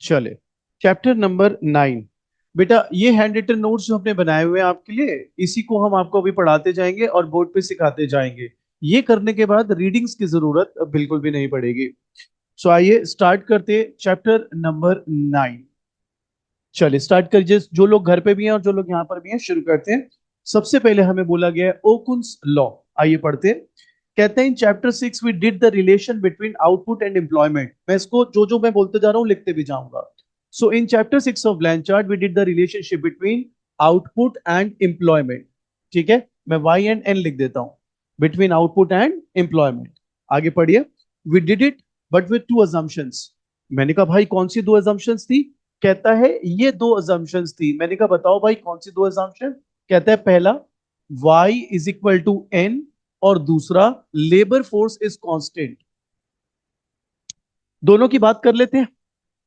चले, chapter number 9। बेटा ये हैंड रिटन नोट्स जो हमने बनाए हुए हैं आपके लिए, इसी को हम आपको अभी पढ़ाते जाएंगे और बोर्ड पे सिखाते जाएंगे। ये करने के बाद रीडिंग्स की जरूरत बिल्कुल भी नहीं पड़ेगी। सो आइए स्टार्ट करते चैप्टर नंबर 9। चलिए स्टार्ट करिए, जो लोग घर पे भी हैं और जो लोग यहाँ पर भी हैं, शुरू करते हैं। सबसे पहले हमें बोला गया है ओकुन्स लॉ। आइए पढ़ते हैं। कहते हैं in chapter 6 we did the relation between output and employment. मैं इसको जो जो मैं बोलते जा रहा हूँ लिखते भी जाऊंगा। So in chapter 6 of Blanchard we did the relationship between output and employment. ठीक है, मैं वाई एंड एन लिख देता हूं, बिटवीन आउटपुट एंड एम्प्लॉयमेंट। आगे पढ़िए। We did it but with two assumptions. मैंने कहा भाई कौन सी दो अजम्पशंस थी? कहता है ये दो अजम्पशंस थी। मैंने कहा बताओ भाई कौन सी दो अजम्पशन? कहता है पहला y is equal to N, और दूसरा लेबर फोर्स इज कांस्टेंट। दोनों की बात कर लेते हैं।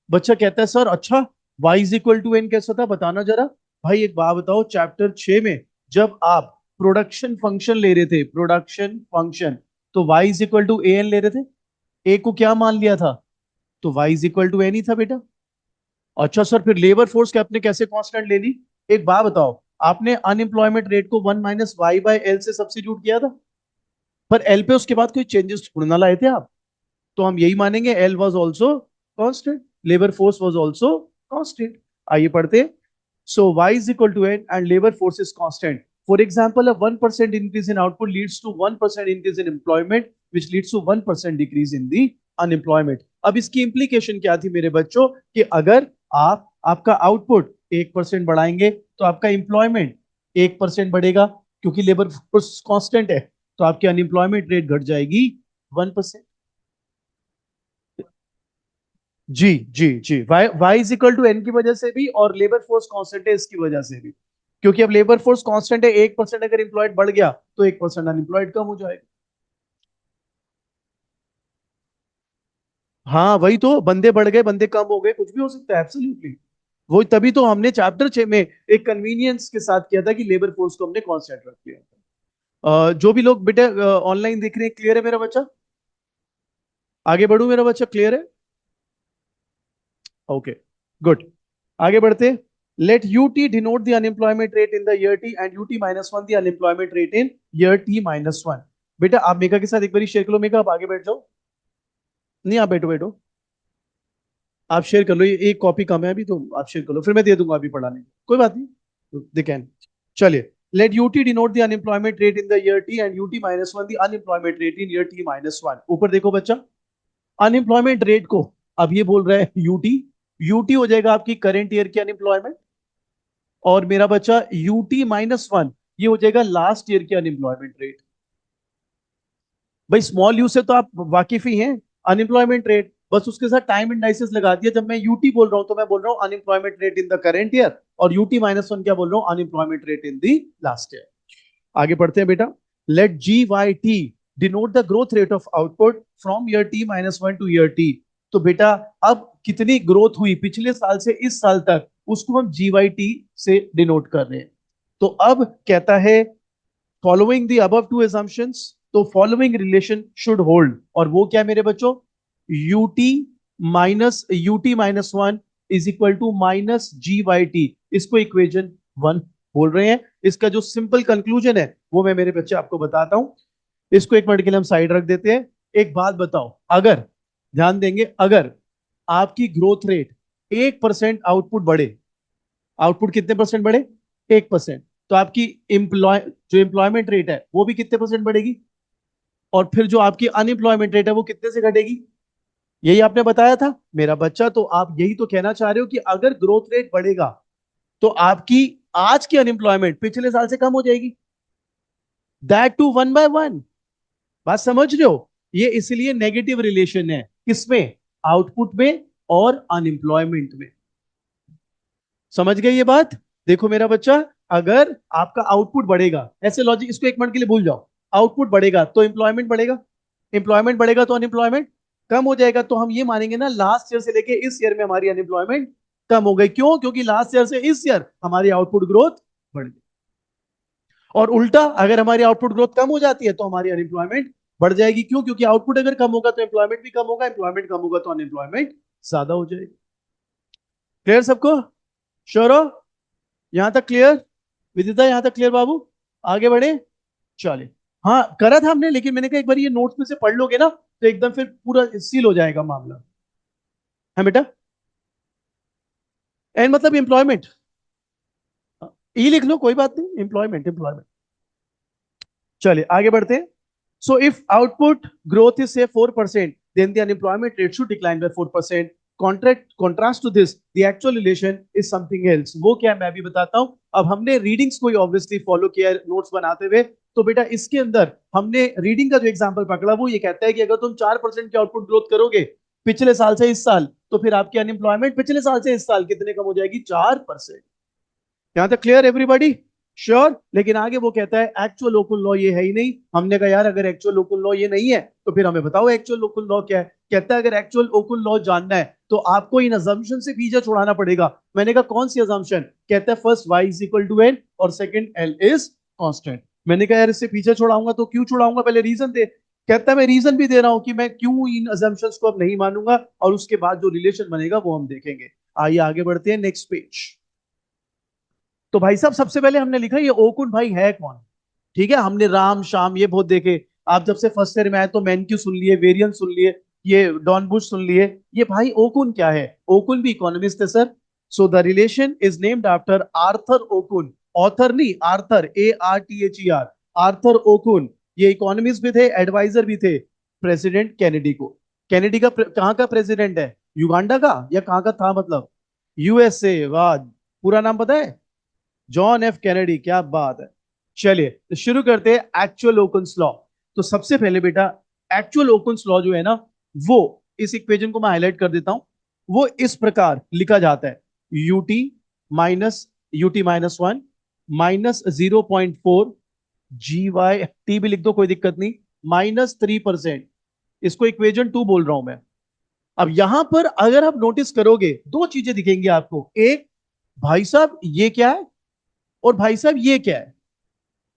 बच्चा कहता है सर अच्छा, y is equal to N कैसा था बताना जरा। भाई एक बात बताओ, चैप्टर 6 में जब आप प्रोडक्शन फंक्शन ले रहे थे, प्रोडक्शन फंक्शन, तो y is equal to A N ले रहे थे। ए को क्या मान लिया था? तो y is equal to N ही था बेटा। अच्छा सर, फिर लेबर फोर्स के आपने कैसे कांस्टेंट ले ली? एक बात बताओ, आपने अनएम्प्लॉयमेंट रेट को 1 - y/l से सब्स्टिट्यूट किया था, पर एल पे उसके बाद कोई चेंजेस थोड़ी ना लाए थे आप। तो हम यही मानेंगे L was also constant, labour force was also constant. आइए पढ़ते। So y is equal to n and labor force is constant. For example, a 1% increase in output leads to 1% increase in employment, which leads to 1% decrease in the unemployment. अब इसकी implication क्या थी मेरे बच्चों, कि अगर आप आपका आउटपुट 1% बढ़ाएंगे तो आपका एम्प्लॉयमेंट 1% बढ़ेगा, क्योंकि लेबर फोर्स कांस्टेंट है। तो आपकी अनएम्प्लॉयमेंट रेट घट जाएगी 1%। जी जी जी, Y is equal to N की वजह से भी, और लेबर फोर्स कांस्टेंट है इसकी वजह से भी। क्योंकि अब लेबर फोर्स कांस्टेंट है, 1% अगर एम्प्लॉयड बढ़ गया तो 1% अनएम्प्लॉयड कम हो जाएगा। हाँ वही तो, बंदे बढ़ गए बंदे कम हो गए, कुछ भी हो सकता है, एब्सोल्युटली। वही तभी तो हमने चैप्टर 6 में एक कन्वीनियंस के साथ किया था कि लेबर फोर्स को हमने कांस्टेंट रख लिया था। जो भी लोग बेटे ऑनलाइन देख रहे हैं, क्लियर है मेरा बच्चा? आगे बढ़ू मेरा बच्चा, क्लियर है? Okay, good. आगे बढ़ते। Let U T denote the unemployment rate in the year T and U T -1 the unemployment rate in year T -1। बेटा आप मेघा के साथ एक बार शेयर कर लो। मेघा आप आगे बैठ जाओ। नहीं आप बैठो बैठो, आप शेयर कर लो। ये एक कॉपी कम है अभी, तो आप शेयर कर लो, फिर मैं दे दूंगा अभी पढ़ाने, कोई बात नहीं, दे कैन। चलिए। Let U T denote the unemployment rate in the year T and U T -1 the unemployment rate in year T -1। ऊपर देखो बच्चा, अनएम्प्लॉयमेंट रेट को अब ये बोल रहा है यूटी। यूटी हो जाएगा आपकी करंट ईयर की अनएम्प्लॉयमेंट, और मेरा बच्चा UT-1 ये हो जाएगा लास्ट ईयर की अनएम्प्लॉयमेंट रेट। भाई स्मॉल यू से तो आप वाकिफ ही हैं, अनएम्प्लॉयमेंट रेट, बस उसके साथ टाइम इंडाइसिस लगा दिया। जब मैं यूटी बोल रहा हूं तो मैं बोल रहा हूं unemployment rate in the current year, और UT-1 क्या बोल रहा हूं, unemployment rate in the last year. आगे बढ़ते हैं बेटा। Let GYT denote the growth rate of output from year T-1 to year T. तो बेटा अब कितनी ग्रोथ हुई पिछले साल से इस साल तक, उसको हम GYT से डिनोट कर रहे हैं। तो अब कहता है following the above two assumptions, तो फॉलोइंग रिलेशन शुड होल्ड, और वो क्या मेरे बच्चों? UT-1 is equal to -GYT। इसको इक्वेशन 1 बोल रहे हैं। इसका जो सिंपल कंक्लूजन है वो मैं मेरे बच्चे आपको बताता हूं। इसको एक मिनट के लिए हम साइड रख देते हैं। एक बात बताओ, अगर ध्यान देंगे, अगर आपकी ग्रोथ रेट 1% आउटपुट बढ़े, आउटपुट कितने परसेंट बढ़े? 1%, तो आपकी एम्प्लॉय जो एम्प्लॉयमेंट रेट है वो भी कितने परसेंट बढ़ेगी? और फिर जो आपकी अनएम्प्लॉयमेंट रेट है वो कितने से घटेगी? यही आपने बताया था मेरा बच्चा। तो आप यही तो कहना चाह रहे हो कि अगर ग्रोथ रेट बढ़ेगा तो आपकी आज की अनएम्प्लॉयमेंट पिछले साल से कम हो जाएगी, दैट टू 1/1। बात समझ रहे हो? ये इसलिए नेगेटिव रिलेशन है, किसमें? आउटपुट में और अनएम्प्लॉयमेंट में। समझ गए ये बात? देखो मेरा बच्चा, अगर आपका आउटपुट बढ़ेगा, ऐसे लॉजिक, इसको एक मिनट के लिए भूल जाओ। आउटपुट बढ़ेगा तो एम्प्लॉयमेंट बढ़ेगा, एम्प्लॉयमेंट बढ़ेगा तो अनएम्प्लॉयमेंट कम हो जाएगा। तो हम ये मानेंगे ना लास्ट ईयर से लेके इस ईयर में हमारी अनएम्प्लॉयमेंट कम हो गई। क्यों? क्योंकि लास्ट ईयर से इस ईयर हमारी आउटपुट ग्रोथ बढ़ गई। और उल्टा, अगर हमारी आउटपुट ग्रोथ कम हो जाती है तो हमारी अनएम्प्लॉयमेंट बढ़ जाएगी। क्यों? क्योंकि आउटपुट अगर कम होगा तो एम्प्लॉयमेंट भी कम होगा, एम्प्लॉयमेंट कम होगा तो अनएम्प्लॉयमेंट ज्यादा हो जाएगी। क्लियर सबको? श्योर हो? यहां तक क्लियर? विदिता यहां तक क्लियर बाबू? आगे बढ़े? चलिए। हाँ करा था हमने, लेकिन मैंने कहा एक बार ये नोट्स में से पढ़ लोगे ना तो एकदम फिर पूरा सील हो जाएगा मामला। है बेटा? एंड मतलब एम्प्लॉयमेंट, ई लिख लो कोई बात नहीं, एम्प्लॉयमेंट एम्प्लॉयमेंट। चलिए आगे बढ़ते हैं। So if output growth is से 4%, then the unemployment rate should decline by 4%. Contrast to this, the actual relation is something else. वो क्या है मैं भी बताता हूं। अब हमने रीडिंग्स को ऑब्वियसली फॉलो किया है नोट्स बनाते हुए। तो बेटा इसके अंदर हमने रीडिंग का जो एग्जांपल पकड़ा वो ये कहता है कि अगर तुम 4% की आउटपुट ग्रोथ करोगे पिछले साल से इस साल, तो फिर आपकी अनएम्प्लॉयमेंट पिछले साल से इस साल कितने कम हो जाएगी? 4%। यहां तक क्लियर एवरीबॉडी? श्योर? लेकिन आगे वो कहता है एक्चुअल लोकल लॉ ये है ही नहीं। हमने कहा यार अगर एक्चुअल लोकल लॉ ये नहीं है तो फिर हमें बताओ एक्चुअल लोकल लॉ क्या है। कहता है अगर एक्चुअल लोकल लॉ जानना है तो आपको इन अजम्पशन से पीछे छुड़ाना पड़ेगा। मैंने कहा कौन सी अजम्पशन? कहता है first y is equal to n और सेकंड l इज कांस्टेंट। मैंने कहा यार इससे पीछे छुड़ाऊंगा तो क्यों छुड़ाऊंगा, पहले रीजन दे। कहता है मैं रीजन भी दे रहा हूं कि मैं क्यों इन अजम्पशंस को अब नहीं मानूंगा, और उसके बाद जो रिलेशन बनेगा वो हम देखेंगे। आइए आगे बढ़ते हैं नेक्स्ट पेज। तो भाई साहब सबसे पहले हमने लिखा ये ओकुन भाई है कौन। ठीक है, हमने राम शाम ये बहुत देखे। आप जब से फर्स्ट ईयर में आए तो मैनक्यू सुन लिए, वेरियन सुन लिए, ये डॉन बुश सुन लिए। ये भाई ओकुन क्या है? ओकुन भी इकोनॉमिस्ट है सर। So the relation is named after Arthur Okun. Author नहीं, आर्थर, ARTHER, आर्थर ओकुन। ये इकोनॉमिस्ट भी थे, एडवाइजर भी थे प्रेसिडेंट कैनेडी को। कैनेडी का कहाँ का प्रेसिडेंट है? युगांडा का या कहाँ का था मतलब? USA। वाह, पूरा नाम पता है? John F Kennedy. क्या बात है। चलिए तो शुरू करते हैं एक्चुअल ओकुन्स लॉ। तो सबसे पहले बेटा एक्चुअल ओकुन्स लॉ जो है ना, वो इस इक्वेशन को मैं हाईलाइट कर देता हूं। वो इस प्रकार लिखा जाता है, UT-1 -0.4 GY, भी लिख दो कोई दिक्कत नहीं, -3%। इसको इक्वेशन 2 बोल रहा हूं मैं। अब यहां पर अगर आप नोटिस करोगे दो चीजें दिखेंगी आपको। एक, भाई साहब ये क्या है, और भाई साहब ये क्या है।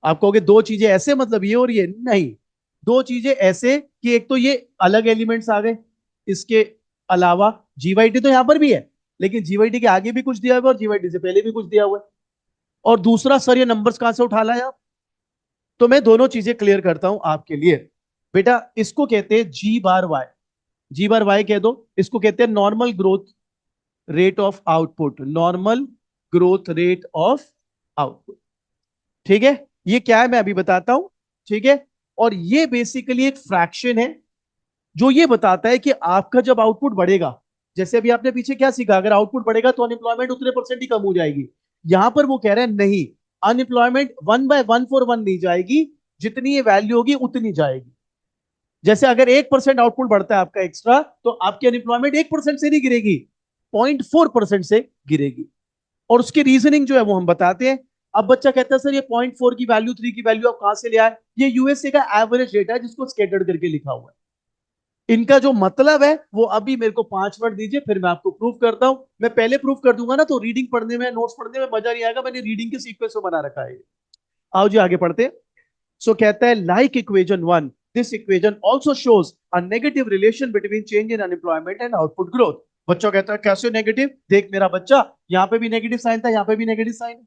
आप कहोगे दो चीजें ऐसे मतलब ये और ये नहीं। दो चीजें ऐसे कि एक तो ये अलग एलिमेंट्स आ गए, इसके अलावा जीवाईटी तो यहां पर भी है, लेकिन जीवाईटी के आगे भी कुछ दिया हुआ है और जीवाईटी से पहले भी कुछ दिया हुआ है। और दूसरा सर ये नंबर्स कहां से उठा लाया आप? तो मैं दोनों चीजें क्लियर करता हूं आपके लिए। बेटा इसको कहते हैं G⁻Y। G⁻Y कह दो। इसको कहते हैं normal growth rate of output. Normal growth rate of output. ठीक है, ये क्या है मैं अभी बताता हूं। ठीक है, और ये बेसिकली एक फ्रैक्शन है जो ये बताता है कि आपका जब आउटपुट बढ़ेगा, जैसे अभी आपने पीछे क्या सीखा, अगर आउटपुट बढ़ेगा तो अनएम्प्लॉयमेंट उतने परसेंट ही कम हो जाएगी। यहां पर वो कह रहे हैं नहीं, अनएम्प्लॉयमेंट 1/141 नहीं जाएगी, जितनी ये वैल्यू होगी उतनी जाएगी। जैसे अगर 1% आउटपुट बढ़ता है आपका एक्स्ट्रा, तो आपकी अनएम्प्लॉयमेंट 1% से नहीं गिरेगी, 0.4% से गिरेगी। और उसकी रीजनिंग जो है वो हम बताते हैं। अब बच्चा कहता है सर ये 0.4 की वैल्यू, 3 की वैल्यू आप कहां से ले आए? ये यूएसए का एवरेज डेटा है जिसको स्कैटर्ड करके लिखा हुआ है। इनका जो मतलब है वो अभी मेरे को 5 मिनट दीजिए, फिर मैं आपको प्रूफ करता हूं। मैं पहले प्रूफ कर दूंगा ना तो रीडिंग पढ़ने में, नोट्स पढ़ने में मजा नहीं आएगा। मैंने रीडिंग के सीक्वेंस में बना रखा है। आओ जी आगे पढ़ते हैं। सो कहता है like equation 1, this equation also shows a negative relation between change in unemployment and output growth. बच्चा कहता है कैसे नेगेटिव? देख मेरा बच्चा, यहाँ पे भी नेगेटिव साइन था, यहाँ पे भी नेगेटिव साइन है।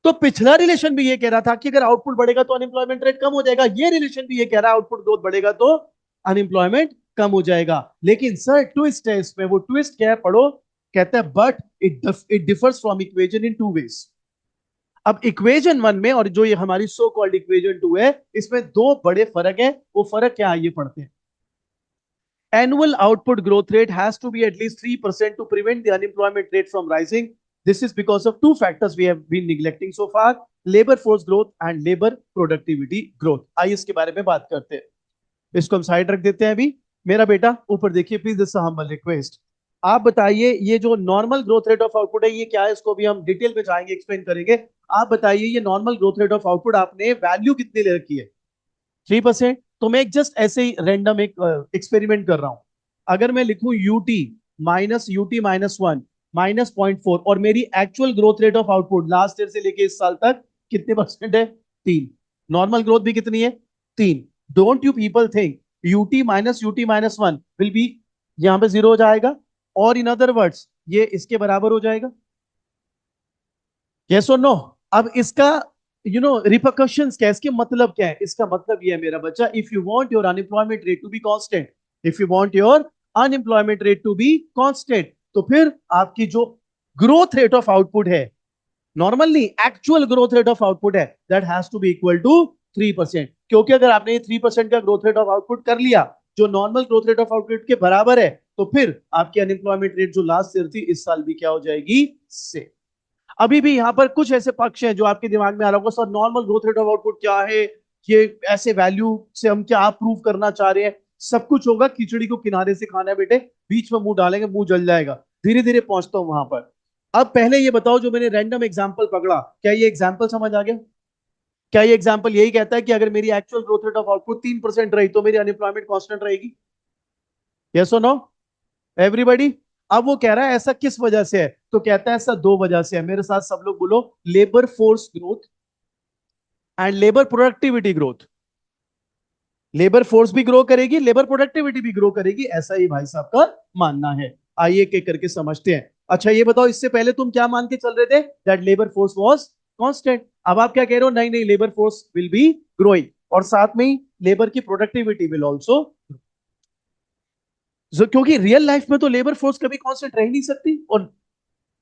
तो पिछला रिलेशन भी ये कह रहा था कि अगर आउटपुट बढ़ेगा तो अनएम्प्लॉयमेंट रेट कम हो जाएगा। ये रिलेशन भी ये कह रहा है आउटपुट ग्रोथ बढ़ेगा तो अनएम्प्लॉयमेंट कम हो जाएगा। लेकिन सर ट्विस्ट है इसमें। वो ट्विस्ट क्या है पढ़ो। कहता है but it differs from equation in 2 ways। अब इक्वेशन 1 में और जो ये हमारी सो कॉल्ड इक्वेशन 2 है, इसमें दो बड़े फर्क है। वो फर्क क्या है ये पढ़ते हैं। Annual output growth rate has to be at least 3% to prevent the unemployment rate from rising. This is because of two factors we have been neglecting so far: labor force growth and labor productivity growth. आइए इसके बारे में बात करते हैं। इसको हम side रख देते हैं अभी। मेरा बेटा ऊपर देखिए प्लीज, दिस हम्बल रिक्वेस्ट। आप बताइए ये जो normal growth rate of output है ये क्या है? इसको भी हम डिटेल में जाएंगे, एक्सप्लेन करेंगे। आप बताइए ये normal growth rate of output आपने वैल्यू कितनी ले रखी है? 3%। तो मैं एक जस्ट ऐसे ही रैंडम एक एक्सपेरिमेंट कर रहा हूं। अगर मैं लिखूं UT-1 -0.4 और मेरी actual growth rate of output last year से लेके इस साल तक कितने परसेंट है? 3। नॉर्मल ग्रोथ भी कितनी है? 3। Don't you people think UT-1 will be, यहां पे 0 हो जाएगा? और इन अदर वर्ड्स ये इसके बराबर हो जाएगा। यस और नो? अब इसका रिपरकशंस क्या है, इसके मतलब क्या है? इसका मतलब ये है मेरा बच्चा, if you want your unemployment rate to be constant, if you want your unemployment rate to be constant, तो फिर आपकी जो ग्रोथ रेट ऑफ आउटपुट है, नॉर्मल नहीं, actual growth rate of output है, that has to be equal to 3%। क्योंकि अगर आपने ये 3% का ग्रोथ रेट ऑफ आउटपुट कर लिया, जो normal growth rate of output के बराबर है, तो फिर आपकी अनएम्प्लॉयमेंट रेट जो लास्ट ईयर थी, इस साल भी क्या हो जाएगी? से। अभी भी यहां पर कुछ ऐसे पक्ष हैं जो आपके दिमाग में आ रहा होगा, sir normal growth rate of output क्या है, ये ऐसे वैल्यू से हम क्या प्रूव करना चाह रहे हैं? सब कुछ होगा, खिचड़ी को किनारे से खाना है बेटे, बीच में मुंह डालेंगे मुंह जल जाएगा। धीरे धीरे पहुंचता हूं वहां पर। अब पहले ये बताओ, जो मैंने रैंडम एग्जांपल पकड़ा, क्या ये एग्जांपल समझ आ गया? क्या ये एग्जांपल यही कहता है कि अगर मेरी actual growth rate of output 3% रही तो मेरी अनएम्प्लॉयमेंट कांस्टेंट रहेगी? यस और नो एवरीबॉडी? अब वो कह रहा है ऐसा किस वजह से है, तो कहता है ऐसा दो वजह से है। मेरे साथ सब लोग बोलो, labour force growth and labour productivity growth. Labour force भी ग्रो करेगी, लेबर प्रोडक्टिविटी भी ग्रो करेगी, ऐसा ही भाई साहब का मानना है। आइए के करके समझते हैं। अच्छा ये बताओ, इससे पहले तुम क्या मान के चल रहे थे? That labour force was constant. अब आप क्या कह रहे हो? नहीं नहीं, labour force will be growing, और साथ में ही लेबर की प्रोडक्टिविटी विल ऑल्सो। क्योंकि रियल लाइफ में तो लेबर फोर्स कभी कांस्टेंट रह नहीं सकती। और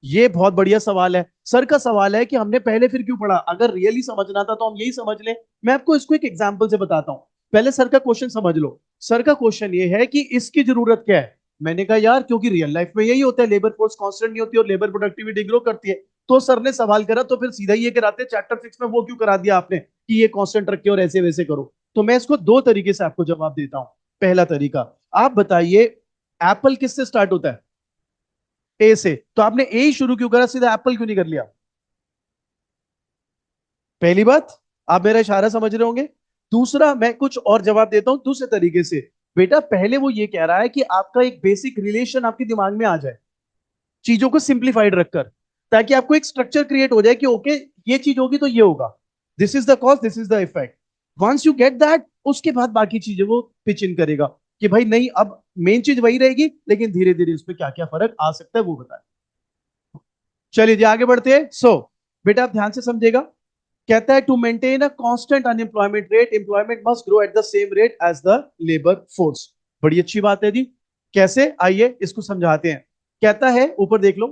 ये बहुत बढ़िया सवाल है। सर का सवाल है कि हमने पहले फिर क्यों पढ़ा? अगर रियली समझना था तो हम यही समझ लें। मैं आपको इसको एक एग्जांपल से बताता हूं। पहले सर का क्वेश्चन समझ लो। सर का क्वेश्चन ये है कि इसकी जरूरत क्या है। मैंने कहा यार, क्योंकि रियल लाइफ में यही होता है, लेबर फोर्स कांस्टेंट नहीं होती और लेबर प्रोडक्टिविटी ग्रो करती है। तो सर ने सवाल करा तो फिर सीधा ये कराते, चैप्टर 6 में वो क्यों करा दिया आपने कि ये कांस्टेंट रखे और ऐसे वैसे करो? तो मैं इसको दो तरीके से आपको जवाब देता हूं। पहला तरीका, आप बताइए, एप्पल किससे स्टार्ट होता है? ए से। तो आपने ए ही शुरू क्यों करा, सीधा एप्पल क्यों नहीं कर लिया? पहली बात, आप मेरा इशारा समझ रहे होंगे। दूसरा, मैं कुछ और जवाब देता हूं दूसरे तरीके से। बेटा पहले वो ये कह रहा है कि आपका एक बेसिक रिलेशन आपके दिमाग में आ जाए, चीजों को सिंप्लीफाइड रखकर, ताकि आपको एक स्ट्रक्चर क्रिएट हो जाए कि ओके, ये चीज होगी तो ये होगा, this is the cause, this is the effect. Once you get that, उसके बाद बाकी चीजें वो पिच इन करेगा कि भाई नहीं, अब मेन चीज वही रहेगी, लेकिन धीरे धीरे उसमें क्या क्या फर्क आ सकता है वो बताए। चलिए जी आगे बढ़ते हैं। बेटा आप ध्यान से समझेगा। कहता है to maintain a constant unemployment rate, employment must grow at the same rate as the labour force. बड़ी अच्छी बात है जी। कैसे, आइए इसको समझाते हैं। कहता है, ऊपर देख लो,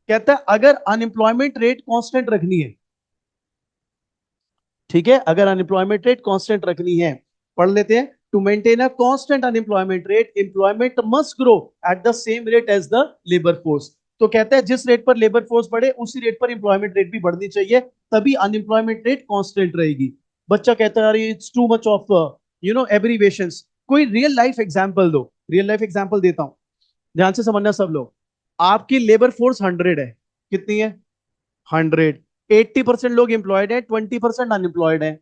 कहता है अगर अनएम्प्लॉयमेंट रेट कांस्टेंट रखनी है, ठीक है, अगर अनएम्प्लॉयमेंट रेट कांस्टेंट रखनी है, पढ़ लेते हैं। To maintain a constant unemployment rate, employment must grow at the same rate as the labour force. तो कहता है जिस रेट पर लेबर फोर्स बढ़े, उसी रेट पर एम्प्लॉयमेंट रेट भी बढ़नी चाहिए, तभी अनएम्प्लॉयमेंट रेट कांस्टेंट रहेगी। बच्चा कहता है अरे it's too much of abbreviations, कोई रियल लाइफ एग्जांपल दो। रियल लाइफ एग्जांपल देता हूं, ध्यान से समझना सब लोग। आपकी लेबर फोर्स 100 है, कितनी है? 100। 80% लोग एम्प्लॉयड है, 20% अनएम्प्लॉयड है,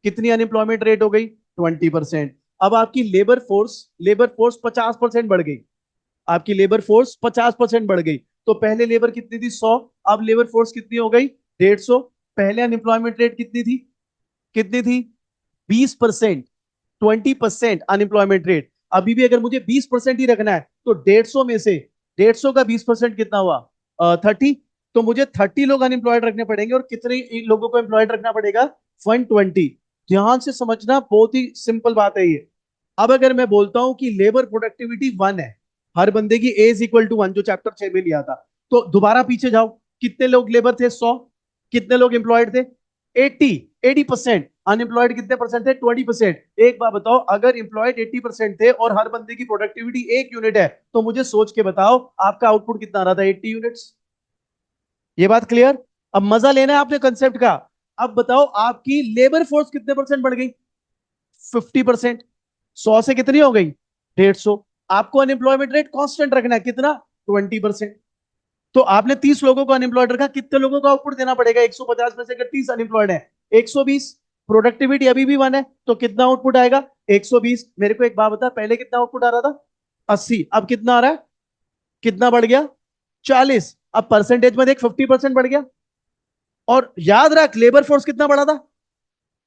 कितनी अनएम्प्लॉयमेंट रेट हो गई? 20%। अब आपकी लेबर फोर्स 50% बढ़ गई, आपकी लेबर फोर्स 50% बढ़ गई। तो पहले लेबर कितनी थी? 100। अब लेबर फोर्स कितनी हो गई? 150। पहले अनएम्प्लॉयमेंट रेट कितनी थी? कितनी थी? 20%। 20% अनएम्प्लॉयमेंट रेट। अभी भी अगर मुझे 20% ही रखना है, तो 150 में से 150 का 20% कितना हुआ? 30। तो मुझे 30 लोग अनएम्प्लॉयड रखने पड़ेंगे, और कितने लोगों को एम्प्लॉयड रखना पड़ेगा? 120। ध्यान से समझना, बहुत ही सिंपल बात है ये। अब अगर मैं बोलता हूं कि लेबर प्रोडक्टिविटी 1 है, हर बंदे की एज इक्वल टू 1, जो चैप्टर 6 में लिया था, तो दोबारा पीछे जाओ, कितने लोग लेबर थे? 100। कितने लोग एम्प्लॉयड थे? 80। 80%। अनएम्प्लॉयड कितने परसेंट थे? 20%। एक बात बताओ, अगर एम्प्लॉयड 80% थे और हर बंदे की प्रोडक्टिविटी 1 यूनिट है, तो मुझे सोच के बताओ आपका आउटपुट कितना आ रहा था? 80 यूनिट्स। ये बात क्लियर? अब मजा लेना है आपने कंसेप्ट का। अब बताओ आपकी लेबर फोर्स कितने परसेंट बढ़ गई? 50%। 100 से कितनी हो गई? 150। आपको अनएम्प्लॉयमेंट रेट कांस्टेंट रखना है, कितना? 20%। तो आपने 30 लोगों को अनएम्प्लॉयड रखा, कितने लोगों को आउटपुट देना पड़ेगा? 150 में से अगर 30 अनएम्प्लॉयड है, 120। प्रोडक्टिविटी अभी भी 1 है, तो कितना आउटपुट आएगा? 120। मेरे को एक बात बता, पहले कितना आउटपुट आ रहा था? 80। अब कितना आ रहा है? कितना बढ़ गया? 40। अब परसेंटेज में देख, 50% बढ़ गया। और याद रख, लेबर फोर्स कितना बढ़ा था?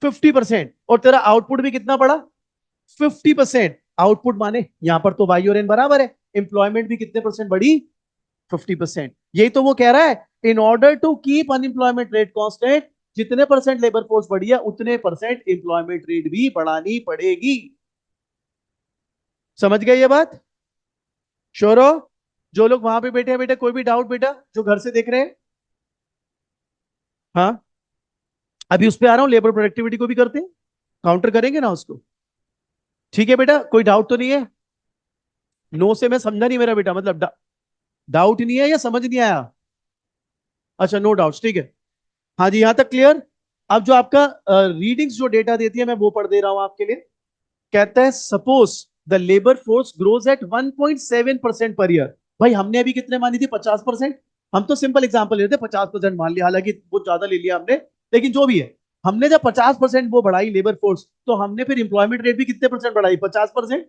50%। और तेरा आउटपुट भी कितना बढ़ा? 50%। आउटपुट माने यहां पर तो वाई और एन बराबर है, एम्प्लॉयमेंट भी कितने परसेंट बढ़ी? 50%। यही तो वो कह रहा है, in order to keep unemployment rate constant, जितने परसेंट लेबर फोर्स बढ़ी है उतने परसेंट एम्प्लॉयमेंट रेट भी बढ़ानी पड़ेगी। समझ गए ये बात? श्योर हो? जो लोग वहां पे बैठे हैं बेटा, कोई भी डाउट बेटा जो घर से देख रहे हैं? हाँ, अभी उस पे आ रहा हूं, लेबर प्रोडक्टिविटी को भी करते हैं, काउंटर करेंगे ना उसको। ठीक है बेटा, कोई डाउट तो नहीं है? नो से मैं समझा नहीं मेरा बेटा, मतलब डाउट नहीं है या समझ नहीं आया? अच्छा, नो डाउट, ठीक है। हाँ जी, यहां तक क्लियर। अब जो आपका रीडिंग्स जो डेटा देती है मैं वो पढ़ दे रहा हूं आपके लिए। कहता है suppose the labour force grows at 1.7% per year. भाई हमने अभी कितने मानी थी, 50%? हम तो सिंपल एग्जांपल लेते 50% मान लिया, हालांकि वो ज्यादा ले लिया हमने, लेकिन जो भी है, हमने जब 50% वो बढ़ाई लेबर फोर्स, तो हमने फिर इंप्लॉयमेंट रेट भी कितने परसेंट बढ़ाई, 50%।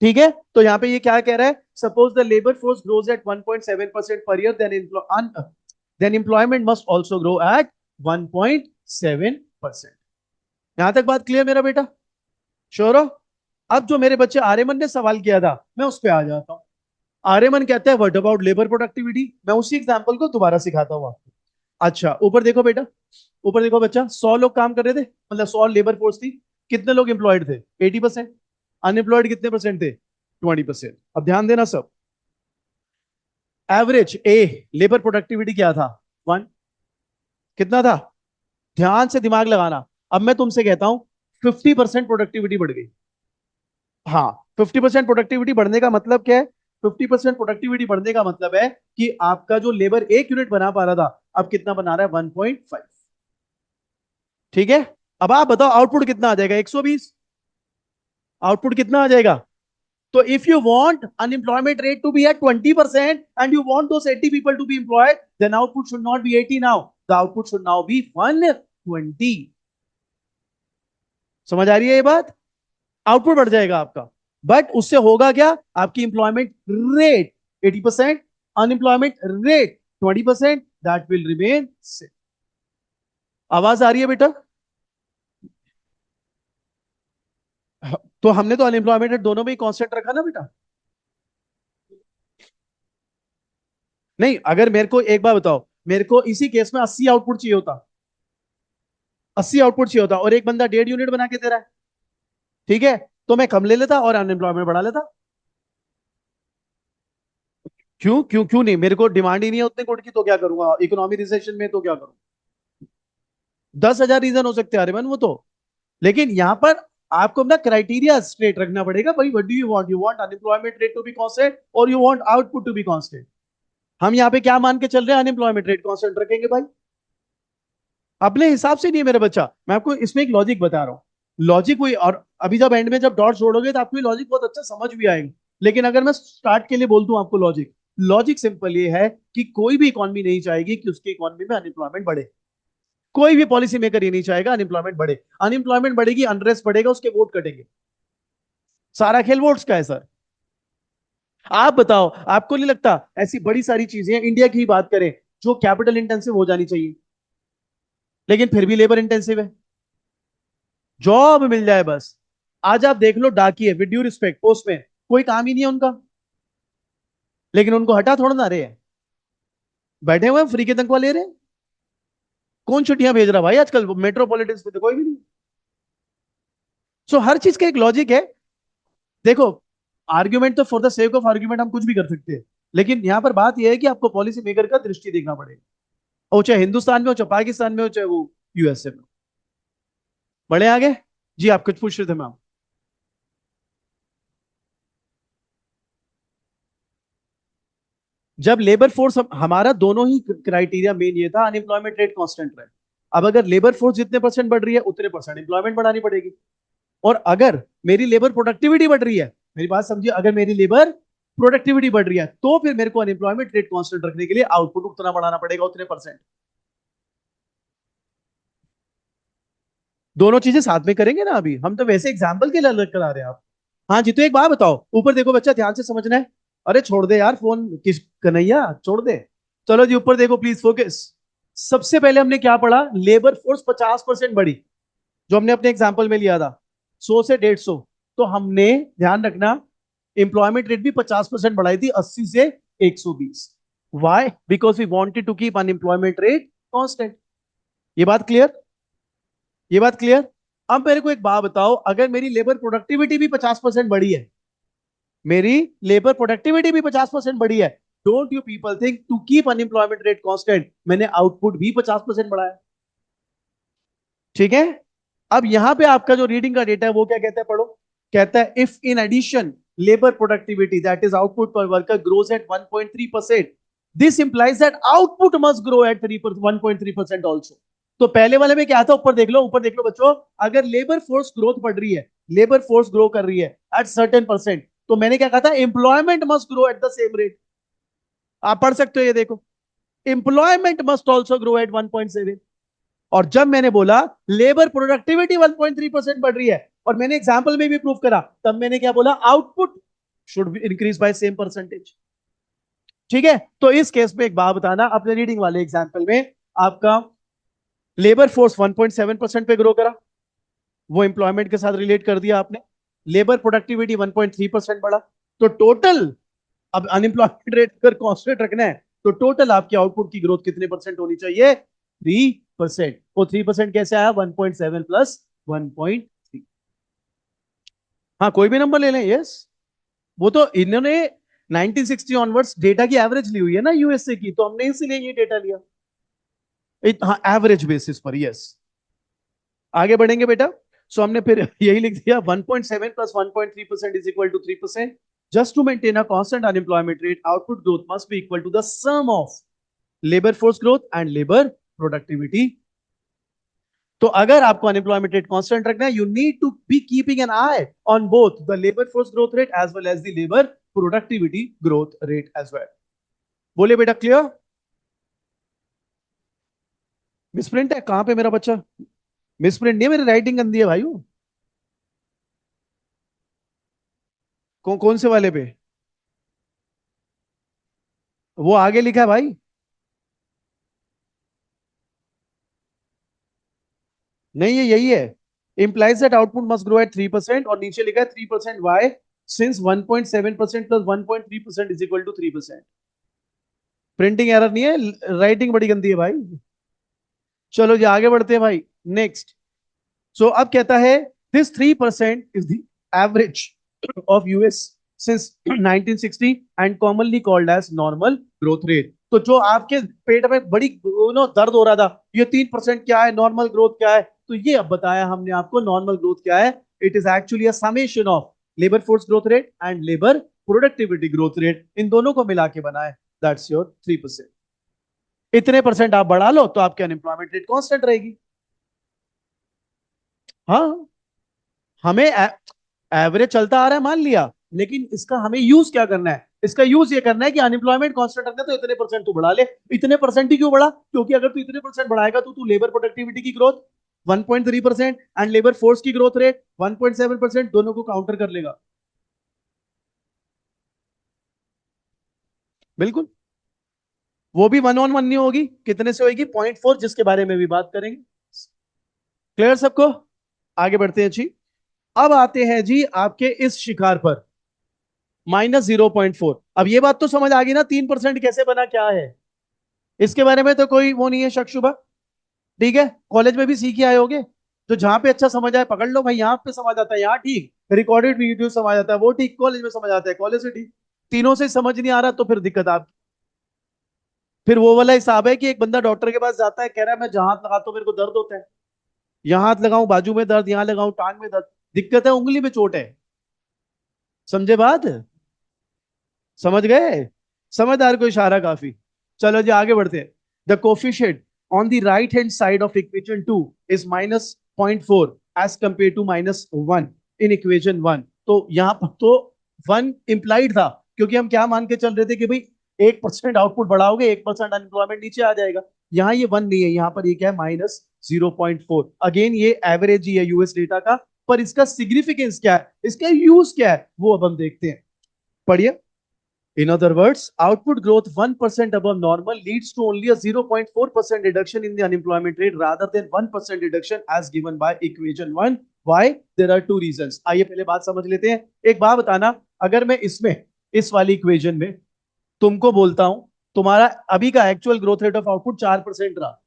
ठीक है, तो यहाँ पे ये क्या कह रहा है, suppose the labour force grows at 1.7% per year, then employment must also grow at 1.7%। यहां तक बात क्लियर मेरा बेटा? श्योर हो? अब जो मेरे बच्चे आर्यमन ने सवाल किया था, मैं उस पर आ जाता हूँ। आर्यमन कहता है व्हाट अबाउट लेबर प्रोडक्टिविटी। मैं उसी एग्जांपल को दोबारा सिखाता हूँ आपको। अच्छा, ऊपर देखो बेटा, ऊपर देखो बच्चा, 100 लोग काम कर रहे थे, मतलब 100 लेबर फोर्स थी। कितने लोग एम्प्लॉयड थे, 80%। अनएम्प्लॉयड कितने परसेंट थे, 20%। अब ध्यान देना सब। एवरेज ए लेबर प्रोडक्टिविटी क्या था, 1। कितना था, ध्यान से दिमाग लगाना। अब मैं तुमसे कहता हूं 50% प्रोडक्टिविटी बढ़ गई। हाँ, 50% प्रोडक्टिविटी बढ़ने का मतलब क्या है? 50% प्रोडक्टिविटी बढ़ने का मतलब है कि आपका जो लेबर 1 यूनिट बना पा रहा था, अब कितना बना रहा है, 1.5। ठीक है, अब आप बताओ आउटपुट कितना आ जाएगा, 120। आउटपुट कितना आ जाएगा? तो if you want unemployment rate to be at 20% and you want those 80 people to be employed, then output should not be 80 now, the output should now be 120। समझ आ रही है ये बात? आउटपुट बढ़ जाएगा आपका, बट उससे होगा क्या, आपकी employment rate 80%, unemployment rate 20%, that will remain same. आवाज आ रही है बेटा? तो हमने तो अनएम्प्लॉयमेंट रेट दोनों में ही कांस्टेंट रखा ना बेटा? नहीं, अगर मेरे को एक बार बताओ, मेरे को इसी केस में 80 आउटपुट चाहिए होता, 80 आउटपुट चाहिए होता, और एक बंदा 1.5 यूनिट बना के दे रहा है, ठीक है, तो मैं कम ले लेता और अनएम्प्लॉयमेंट बढ़ा लेता। क्यों क्यों क्यों नहीं, मेरे को डिमांड ही नहीं है उतने कोड की, तो क्या करूंगा इकोनॉमी रिसेशन में, तो क्या करूं? 10,000 रीजन हो सकते हैं अरे मन, वो तो। लेकिन यहां पर आपको अपना क्राइटेरिया स्ट्रेट रखना पड़ेगा भाई, what do you want, you want unemployment rate to be constant और you want output to be constant. हम यहाँ पे क्या मान के चल रहे हैं, अनएम्प्लॉयमेंट रेट कांस्टेंट रखेंगे भाई। अपने हिसाब से नहीं है मेरा बच्चा, मैं आपको इसमें एक लॉजिक बता रहा हूँ। लॉजिक वही, और अभी जब एंड में जब डॉट जोड़ोगे तो आपको लॉजिक बहुत अच्छा समझ भी आएगा। लेकिन अगर मैं स्टार्ट के लिए बोल दूं आपको लॉजिक, लॉजिक सिंपल ये है कि कोई भी इकॉनमी नहीं चाहेगी कि उसकी इकॉनमी में अनएम्प्लॉयमेंट बढ़े। कोई भी पॉलिसी मेकर ये नहीं चाहेगा अनएम्प्लॉयमेंट बढ़े। अनएम्प्लॉयमेंट बढ़ेगी, अनरेस्ट बढ़ेगा, उसके वोट कटेंगे। सारा खेल वोट्स का है सर। आप बताओ, आपको नहीं लगता ऐसी बड़ी सारी चीजें इंडिया की ही बात करें जो कैपिटल इंटेंसिव हो जानी चाहिए, लेकिन फिर भी लेबर इंटेंसिव है? जॉब मिल जाए बस। आज आप देख लो डाकिए, विद ड्यू रिस्पेक्ट, पोस्ट में कोई काम ही नहीं है उनका, लेकिन उनको हटा थोड़ा ना रहे हैं, बैठे हुए फ्री के तनख्वाह ले रहे हैं। कौन छुट्टियां भेज रहा भाई आजकल, मेट्रोपॉलिटन में तो कोई भी नहीं। सो हर चीज का एक लॉजिक है। देखो, आर्ग्यूमेंट तो for the sake of argument हम कुछ भी कर सकते हैं, लेकिन यहां पर बात यह है कि आपको पॉलिसी मेकर का दृष्टि देखना पड़ेगा, वो चाहे हिंदुस्तान में हो, चाहे पाकिस्तान में हो, चाहे वो यूएसए में हो। बढ़े आगे। जी, आप कुछ पूछ रहे थे मैम? जब लेबर फोर्स, हमारा दोनों ही क्राइटेरिया मेन ये था, अनएम्प्लॉयमेंट रेट कांस्टेंट रहे। अब अगर लेबर फोर्स जितने परसेंट बढ़ रही है उतने परसेंट एम्प्लॉयमेंट बढ़ानी पड़ेगी। और अगर मेरी लेबर प्रोडक्टिविटी बढ़ रही है, मेरी बात समझिए, अगर मेरी लेबर प्रोडक्टिविटी बढ़ रही है तो फिर मेरे को अनएम्प्लॉयमेंट रेट कांस्टेंट रखने के लिए आउटपुट उतना बढ़ाना पड़ेगा, उतने परसेंट। दोनों चीजें साथ में करेंगे ना, अभी हम तो वैसे एग्जाम्पल के लिए अलग करा रहे हैं आप। हाँ जी, तो एक बात बताओ, ऊपर देखो बच्चा, ध्यान से समझना है। अरे छोड़ दे यार फोन, किस कन्हैया छोड़ दे। चलो जी, ऊपर देखो प्लीज, फोकस। सबसे पहले हमने क्या पढ़ा, लेबर फोर्स 50% बढ़ी, जो हमने अपने एग्जाम्पल में लिया था, 100 से 150। तो हमने, ध्यान रखना, एम्प्लॉयमेंट रेट भी 50% बढ़ाई थी, 80 से 120। Why? Because we wanted to keep unemployment rate constant. ये बात क्लियर? ये बात क्लियर? अब मेरे को एक बात बताओ, अगर मेरी लेबर प्रोडक्टिविटी भी 50% बढ़ी है, मेरी लेबर प्रोडक्टिविटी भी 50% बढ़ी है, don't you people think to keep unemployment rate constant मैंने आउटपुट भी 50% बढ़ाया? ठीक है। अब यहां पे आपका जो रीडिंग का डेटा है वो क्या कहता है, पढ़ो। कहता है if in addition labour productivity that is output per worker grows at 1.3%, this implies that output must grow at 1.3% also. तो पहले वाले में क्या था, ऊपर देख लो, ऊपर देख लो बच्चों, अगर लेबर फोर्स ग्रोथ बढ़ रही है, लेबर फोर्स ग्रो कर रही है एट सर्टेन परसेंट, तो मैंने क्या कहा था, employment must grow at the same rate. आप पढ़ सकते हो, ये देखो, employment must also grow at 1.7। और जब मैंने बोला लेबर प्रोडक्टिविटी 1.3% बढ़ रही है, और मैंने एग्जांपल में भी प्रूव करा, तब मैंने क्या बोला, output should increase by same percentage. ठीक है। तो इस केस में एक बात बताना, अपने रीडिंग वाले एग्जांपल में आपका लेबर फोर्स 1.7% पे ग्रो करा, वो एम्प्लॉयमेंट के साथ रिलेट कर दिया आपने। लेबर प्रोडक्टिविटी 1.3% बढ़ा, तो टोटल, अब अनएम्प्लॉयमेंट रेट अगर कांस्टेंट रखना है, तो टोटल आपके आउटपुट की ग्रोथ कितने परसेंट होनी चाहिए, 3%। वो 3% कैसे आया, 1.7 प्लस 1.3। हाँ, कोई भी नंबर ले लें, यस। वो तो इन्होंने 1960 ऑनवर्ड्स डेटा की एवरेज ली हुई है ना यूएसए की, तो हमने इसीलिए ये डेटा लिया। हाँ, एवरेज बेसिस पर, यस। आगे बढ़ेंगे बेटा। सो हमने फिर यही लिख दिया, 1.7 plus 1.3% is equal to 3%। Just to maintain a constant unemployment rate, output growth must be equal to the sum of labour force growth and labour productivity. तो अगर आपको अनएम्प्लॉयमेंट रेट कांस्टेंट रखना है, you need to be keeping an eye on both the labour force growth rate as well as the labour productivity growth rate as well. बोले बेटा, clear? Misprint है कहां पे मेरा बच्चा? मिसप्रिंट नहीं है, मेरी राइटिंग गंदी है भाई। कौन से वाले पे? वो आगे लिखा है भाई। नहीं, ये यही है, implies that output must grow at 3%, और नीचे लिखा है 3% y since 1.7% plus 1.3% is equal to 3%। Printing error नहीं है, राइटिंग बड़ी गंदी है भाई। चलो जी, आगे बढ़ते हैं भाई। नेक्स्ट। सो अब कहता है, this 3% is the average of US since 1960 and commonly called as normal growth rate. तो जो आपके पेट में बड़ी दर्द हो रहा था, ये 3% क्या है, नॉर्मल ग्रोथ क्या है, तो ये अब बताया हमने आपको, नॉर्मल ग्रोथ क्या है। It is actually a summation of labour force growth rate and labour productivity growth rate, इन दोनों को मिला के बना है, दैट्स योर 3%। इतने परसेंट आप बढ़ा लो तो आपकी अनएम्प्लॉयमेंट रेट कांस्टेंट रहेगी। हाँ, हमें एवरेज चलता आ रहा है मान लिया, लेकिन इसका हमें यूज क्या करना है, इसका यूज ये करना है कि अनएम्प्लॉयमेंट कांस्टेंट रखना है, तो इतने परसेंट तू बढ़ा ले। इतने परसेंट ही क्यों बढ़ा, क्योंकि अगर तू इतने परसेंट बढ़ाएगा तो तू लेबर प्रोडक्टिविटी की ग्रोथ 1.3% एंड लेबर फोर्स की ग्रोथ रेट 1.7%, दोनों को काउंटर कर लेगा। बिल्कुल। वो भी 1 on 1 नहीं होगी, कितने से होगी, 0.4, जिसके बारे में भी बात करेंगे। क्लियर सबको? आगे बढ़ते हैं जी। अब आते हैं जी आपके इस शिकार पर, -0.4। अब ये बात तो समझ आ गई ना, 3% कैसे बना, क्या है इसके बारे में तो कोई वो नहीं है, शक शुबा। ठीक है, कॉलेज में भी सीख के आए होगे। तो जहां पे अच्छा समझ आए पकड़ लो भाई, यहाँ पे समझ आता है यहाँ ठीक, रिकॉर्डेड वीडियो समझ आता है वो ठीक, कॉलेज में समझ आता है कॉलेज से ठीक। तीनों से समझ नहीं आ रहा तो फिर दिक्कत आप। फिर वो वाला हिसाब है कि एक बंदा डॉक्टर के पास जाता है, कह रहा है मैं जहां हाथ लगाता हूं मेरे को दर्द होता है, यहाँ हाथ लगाऊं बाजू में दर्द, यहाँ लगाऊं टांग में दर्द, दिक्कत है उंगली में चोट है। समझे बात? समझ गए? समझदार को इशारा काफी। चलो जी, आगे बढ़ते हैं। The coefficient on the right hand side of equation 2 is -0.4 as compare to -1 in equation 1। तो यहां पर तो 1 इंप्लाइड था, क्योंकि हम क्या मान के चल रहे थे कि भाई 1% आउटपुट बढ़ाओगे 1% अनएम्प्लॉयमेंट नीचे आ जाएगा। यहाँ ये 1 नहीं है, यहाँ पर ये क्या है, -0.4। अगेन ये एवरेज ही है यूएस डेटा का, पर इसका सिग्निफिकेंस क्या है, इसका यूज क्या है, वो अब हम देखते हैं। पढ़िए। In other words, output growth 1% above normal leads to only a 0.4% reduction in the unemployment rate rather than 1% reduction as given by equation 1. Why? There are two reasons. आइए पहले बात समझ लेते हैं। एक बात बताना, अगर मैं इसमें, इस वाली इक्वेशन में तुमको बोलता हूं तुम्हारा अभी का actual growth rate of output 4% रहा,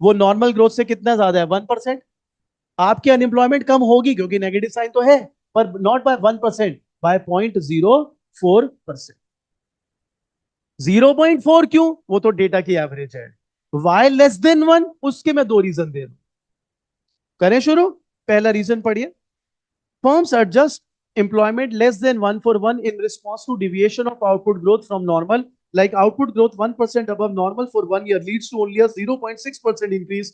वो नॉर्मल ग्रोथ से कितना ज्यादा है? 1%। आपकी अनएम्प्लॉयमेंट कम होगी क्योंकि नेगेटिव साइन तो है, पर नॉट बाय 1%, बाय 0.04%। 0.4 क्यों? वो तो डेटा की एवरेज है। वाई लेस देन 1, उसके मैं दो रीजन दे रहा हूं। करें शुरू। पहला रीजन पढ़िए। Firms adjust employment less than 1 for 1 in response to deviation of output growth from normal. Like output growth 1% above normal for 1 year leads to only a 0.6% increase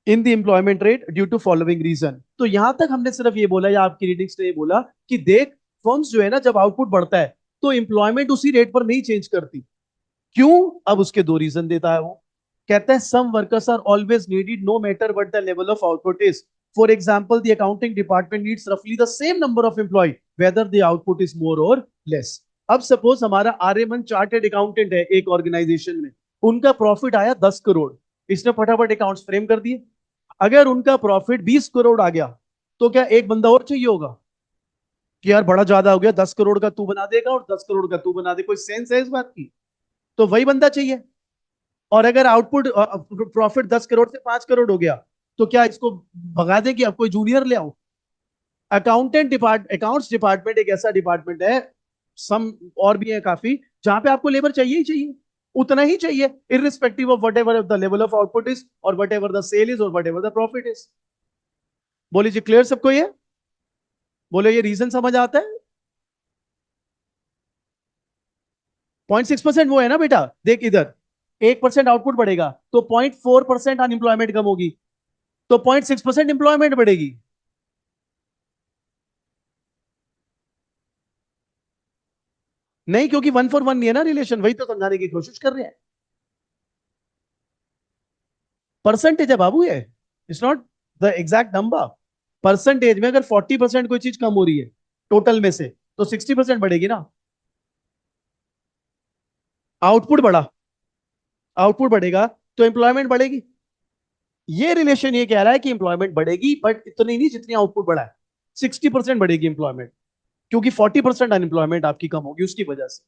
in the employment rate due to following reason. तो यहां तक हमने सिर्फ ये बोला, या आपकी readings ने ये बोला कि देख, फर्म्स जो है ना, जब आउटपुट बढ़ता है तो एम्प्लॉयमेंट उसी रेट पर नहीं चेंज करती। क्यों? अब उसके दो रीजन देता है वो। कहता है some workers are always needed no matter what the level of output is. For example the accounting department needs रफली the same number of employ whether the output is more or less. अब suppose हमारा Aryaman chartered accountant है एक organisation में, उनका profit आया 10 करोड़, इसने फटाफट अकाउंट्स फ्रेम कर दिए। अगर उनका प्रॉफिट 20 करोड़ आ गया तो क्या एक बंदा और चाहिए होगा कि यार बड़ा ज्यादा हो गया, 10 करोड़ का तू बना देगा और 10 करोड़ का तू बना दे? कोई सेंस है इस बात की? तो वही बंदा चाहिए। और अगर आउटपुट प्रॉफिट 10 करोड़ से 5 करोड़ हो गया तो क्या इसको भगा दे कि अब कोई जूनियर ले आओ? अकाउंट्स डिपार्टमेंट एक ऐसा डिपार्टमेंट है, सम और भी है काफी, जहां पे आपको लेबर चाहिए ही चाहिए, उतना ही चाहिए, irrespective of whatever the level of output is or whatever the sale is or whatever the profit is. बोलिए जी, क्लियर सबको ये? बोले ये रीजन समझ आता है? 0.6% वो है ना बेटा, देख इधर, 1% आउटपुट बढ़ेगा तो 0.4% अनएम्प्लॉयमेंट कम होगी, तो 0.6% एम्प्लॉयमेंट बढ़ेगी। नहीं, क्योंकि 1 for 1 नहीं है ना रिलेशन, वही तो समझाने की कोशिश कर रहे हैं। परसेंटेज है बाबू ये, it's not the exact number. Percentage में अगर 40% कोई चीज कम हो रही है टोटल में से, तो 60% बढ़ेगी ना। आउटपुट बढ़ा, आउटपुट बढ़ेगा तो एम्प्लॉयमेंट बढ़ेगी। ये रिलेशन ये कह रहा है कि एम्प्लॉयमेंट बढ़ेगी बट इतनी नहीं जितनी आउटपुट बढ़ा है। 60% बढ़ेगी एम्प्लॉयमेंट, क्योंकि 40% अनएम्प्लॉयमेंट आपकी कम होगी उसकी वजह से।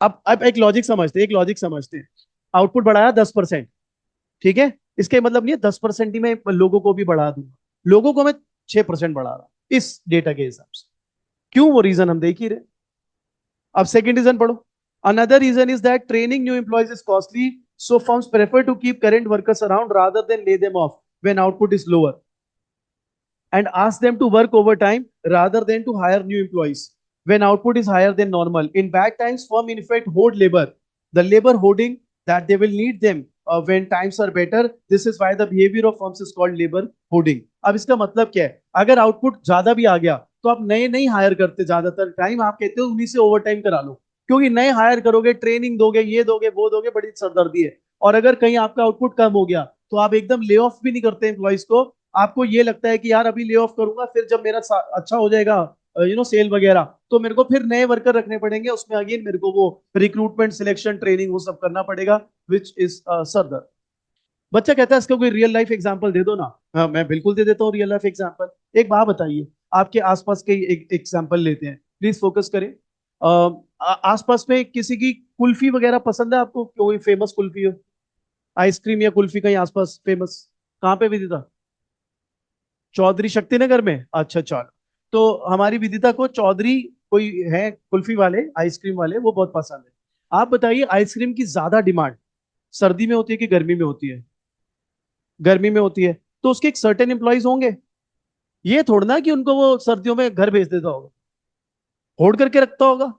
अब एक लॉजिक समझते हैं, एक लॉजिक समझते हैं। आउटपुट बढ़ाया 10%, ठीक है, इसके मतलब नहीं है 10% ही मैं लोगों को भी बढ़ा दूंगा, लोगों को मैं 6% बढ़ा रहा इस डेटा के हिसाब से। क्यों? वो रीजन हम देख ही रहे। अब सेकंड रीजन पढ़ो। Another reason is that training new employees is costly, so firms prefer to keep current workers around rather than lay them off when output is lower and ask them to work overtime rather than to hire new employees when output is higher than normal. In bad times, firm in effect hoard labor. The labor hoarding that they will need them when times are better. This is why the behavior of firms is called labor hoarding. अब इसका मतलब क्या है? अगर output ज्यादा भी आ गया तो आप नए नहीं हायर करते, ज्यादातर टाइम आप कहते हो उन्हीं से ओवर टाइम करा लो, क्योंकि नए हायर करोगे, ट्रेनिंग दोगे, ये दोगे वो दोगे, बड़ी सरदर्दी है। और अगर कहीं आपका आउटपुट कम हो गया तो आप एकदम ले ऑफ भी नहीं करते एम्प्लॉइज को। आपको ये लगता है कि यार अभी ले ऑफ करूंगा, फिर जब मेरा अच्छा हो जाएगा सेल वगैरह, तो मेरे को फिर नए वर्कर रखने पड़ेंगे, उसमें अगेन मेरे को वो रिक्रूटमेंट, सिलेक्शन, ट्रेनिंग वो सब करना पड़ेगा, विच इज सरदर। बच्चा कहता है इसका कोई रियल लाइफ एग्जांपल दे दो ना। हाँ, मैं बिल्कुल दे देता हूँ रियल लाइफ एग्जांपल। एक बात बताइए, आपके आसपास के एक एग्जांपल लेते हैं, प्लीज फोकस करें। आसपास में किसी की कुल्फी वगैरह पसंद है आपको? कोई फेमस कुल्फी हो, आइसक्रीम या कुल्फी कहीं आसपास फेमस? कहाँ पे विदिता? चौधरी शक्तिनगर में? अच्छा, चलो। तो हमारी विदिता को चौधरी कोई है कुल्फी वाले, आइसक्रीम वाले, वो बहुत पसंद है। आप बताइए, आइसक्रीम की ज्यादा डिमांड सर्दी में होती है कि गर्मी में होती है? गर्मी में होती है, तो उसके एक सर्टेन एम्प्लॉयज होंगे। ये थोड़ा ना कि उनको वो सर्दियों में घर भेज देता होगा, होल्ड करके रखता होगा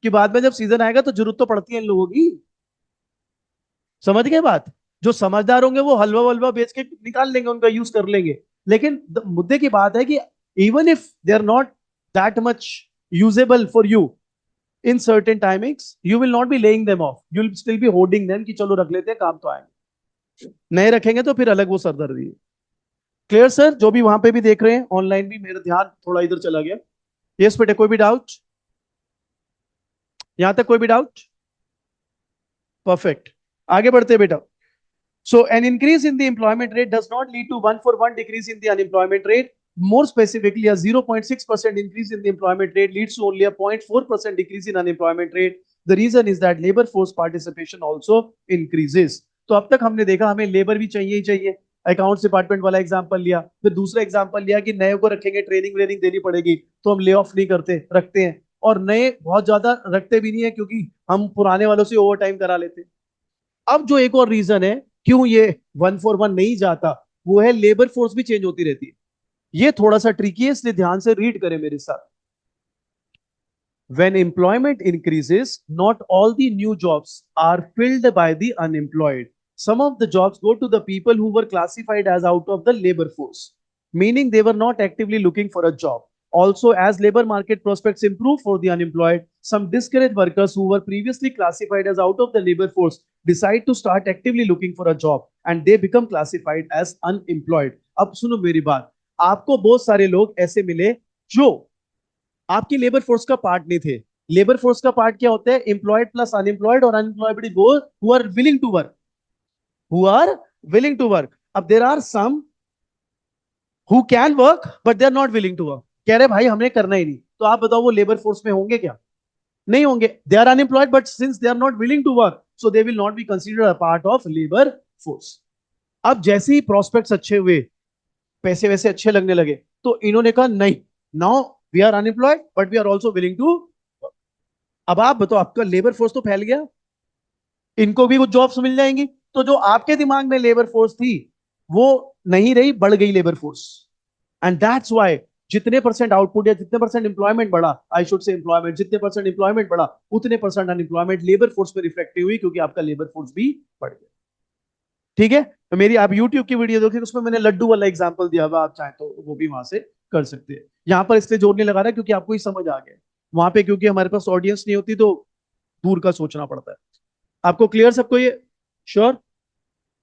कि बाद में जब सीजन आएगा तो जरूरत तो पड़ती है इन लोगों की। समझ गए बात? जो समझदार होंगे वो हलवा वलवा बेच के निकाल लेंगे, उनका यूज कर लेंगे। लेकिन मुद्दे की बात है कि even if they are not that much usable for you in certain timings, you will not be laying them off, you will still be holding them कि चलो रख लेते हैं, काम तो आएंगे। नए रखेंगे तो फिर अलग वो सरदर्दी है। Clear sir? जो भी वहां पे भी देख रहे हैं ऑनलाइन भी, मेरा ध्यान थोड़ा इधर चला गया। यस बेटे, कोई भी डाउट? यहां तक कोई भी डाउट? परफेक्ट, आगे बढ़ते हैं बेटा। So an increase in the employment rate does not lead to 1 for 1 decrease in the unemployment rate. More specifically, a 0.6% increase in the employment rate leads to only a 0.4% decrease in unemployment rate. The reason is that labour force participation also increases. तो अब तक हमने देखा हमें labour भी चाहिए ही चाहिए, accounts department वाला एग्जांपल लिया, फिर दूसरा एग्जांपल लिया कि नए को रखेंगे, ट्रेनिंग व्रेनिंग देनी पड़ेगी, तो हम ले ऑफ नहीं करते, रखते हैं, और नए बहुत ज्यादा रखते भी नहीं है क्योंकि हम पुराने वालों से ओवर टाइम करा लेते हैं। अब जो एक और रीजन है क्यों ये 1 for 1 नहीं जाता, वो है लेबर फोर्स भी चेंज होती रहती है। ये थोड़ा सा ट्रिकी है, इसलिए ध्यान से रीड करें मेरे साथ। When employment increases, not all the new jobs are filled by the unemployed. Some of the jobs go to the people who were classified as out of the labor force, meaning they were not actively looking for a job. Also, as labor market prospects improve for the unemployed, some discouraged workers who were previously classified as out of the labor force decide to start actively looking for a job and they become classified as unemployed. अब सुनो मेरी बात, आपको बहुत सारे लोग ऐसे मिले जो आपकी लेबर फोर्स का पार्ट नहीं थे। लेबर फोर्स का पार्ट क्या होता है? एम्प्लॉयड प्लस अनएम्प्लॉयड और unemployed both who are willing to work, who are willing to work. अब there are some who can work but they are not willing to work, कह रहे भाई हमने करना ही नहीं, तो आप बताओ वो लेबर फोर्स में होंगे क्या? नहीं होंगे। They are unemployed but since they are not willing to work so they will not be considered a part of labour force. अब जैसे ही प्रोस्पेक्ट्स अच्छे हुए, पैसे वैसे अच्छे लगने लगे, तो इन्होंने कहा नहीं, now we are unemployed but we are also willing to. अब आप बताओ, आपका लेबर फोर्स तो फैल गया, इनको भी कुछ जॉब्स मिल जाएंगी, तो जो आपके दिमाग में लेबर फोर्स थी वो नहीं रही, बढ़ गई labour force. And that's why जितने परसेंट आउटपुट या जितने परसेंट एम्प्लॉयमेंट बढ़ा, आई शुड से एम्प्लॉयमेंट, जितने परसेंट एम्प्लॉयमेंट बढ़ा उतने परसेंट अनएम्प्लॉयमेंट लेबर फोर्स में रिफ्लेक्ट हुई, क्योंकि आपका लेबर फोर्स भी बढ़ गया। ठीक है, तो मेरी आप यूट्यूब की वीडियो देखिए, उसमें मैंने लड्डू वाला एग्जांपल दिया हुआ, आप चाहें तो वो भी वहां से कर सकते हैं। यहाँ पर इसलिए जोर नहीं लगा रहा क्योंकि आपको ही समझ आ गया, वहां पे क्योंकि हमारे पास ऑडियंस नहीं होती तो दूर का सोचना पड़ता है। आपको क्लियर सबको ये? श्योर?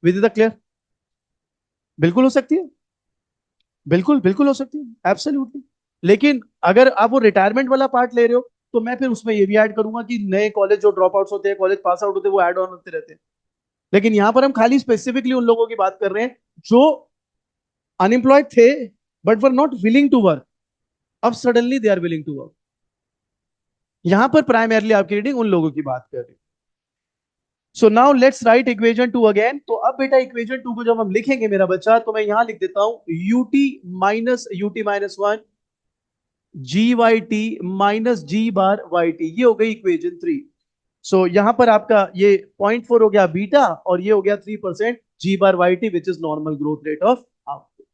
With the clear? बिल्कुल हो सकती है, बिल्कुल बिल्कुल हो सकती है, एब्सोल्युटली। लेकिन अगर आप वो रिटायरमेंट वाला पार्ट ले रहे हो, तो मैं फिर उसमें ये भी ऐड करूंगा कि नए कॉलेज जो ड्रॉप आउट्स होते हैं, कॉलेज पास आउट होते हैं, वो ऐड ऑन होते रहते हैं। लेकिन यहां पर हम खाली स्पेसिफिकली उन लोगों की बात कर रहे हैं जो अनएम्प्लॉयड थे but were not willing to work, अब suddenly they are willing to work. यहां पर प्राइमरली आपकी रीडिंग उन लोगों की बात कर रही है। So now let's write equation 2 again. तो अब बेटा इक्वेशन 2 को जब हम लिखेंगे मेरा बच्चा, तो मैं यहां लिख देता हूं ut-1 जी वाई टी माइनस जी बार वाई टी, ये हो गई इक्वेशन 3। सो यहां पर आपका ये 0.4 हो गया बीटा, और ये हो गया 3% G bar Y T which is normal growth rate of output.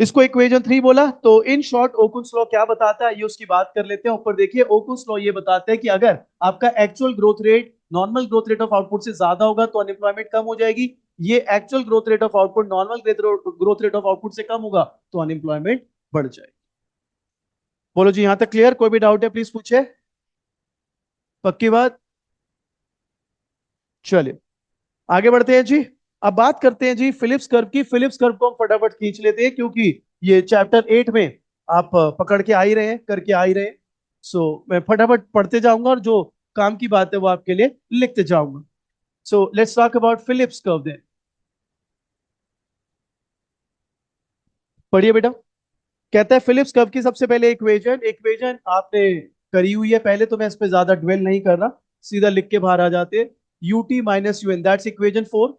इसको इक्वेशन 3 बोला। तो इन शॉर्ट ओकुन्स लॉ क्या बताता है, ये उसकी बात कर लेते हैं। ऊपर देखिए, ओकुन्स लॉ ये बताता है कि अगर आपका actual growth rate normal growth rate of output से ज्यादा होगा तो अनएम्प्लॉयमेंट कम हो जाएगी। ये actual growth rate of output normal growth rate of output से कम होगा तो अनएम्प्लॉयमेंट बढ़ जाएगी। बोलो जी, यहां तक क्लियर? कोई भी डाउट है प्लीज पूछे, पक्की बात? चलिए आगे बढ़ते हैं जी। अब बात करते हैं जी फिलिप्स कर्व की। फिलिप्स कर्व को हम फटाफट खींच लेते हैं क्योंकि ये चैप्टर 8 में आप पकड़ के आ ही रहे हैं, करके आ ही रहे हैं। सो मैं फटाफट पढ़ते जाऊंगा और जो काम की बात है वो आपके लिए लिखते जाऊंगा। So let's talk about Phillips curve then. पढ़िए बेटा। कहता है फिलिप्स कर्व की सबसे पहले इक्वेशन, इक्वेशन आपने करी हुई है पहले, तो मैं इस पे ज्यादा ड्वेल नहीं कर रहा, सीधा लिख के बाहर आ जाते हैं। ut minus UN, that's equation 4।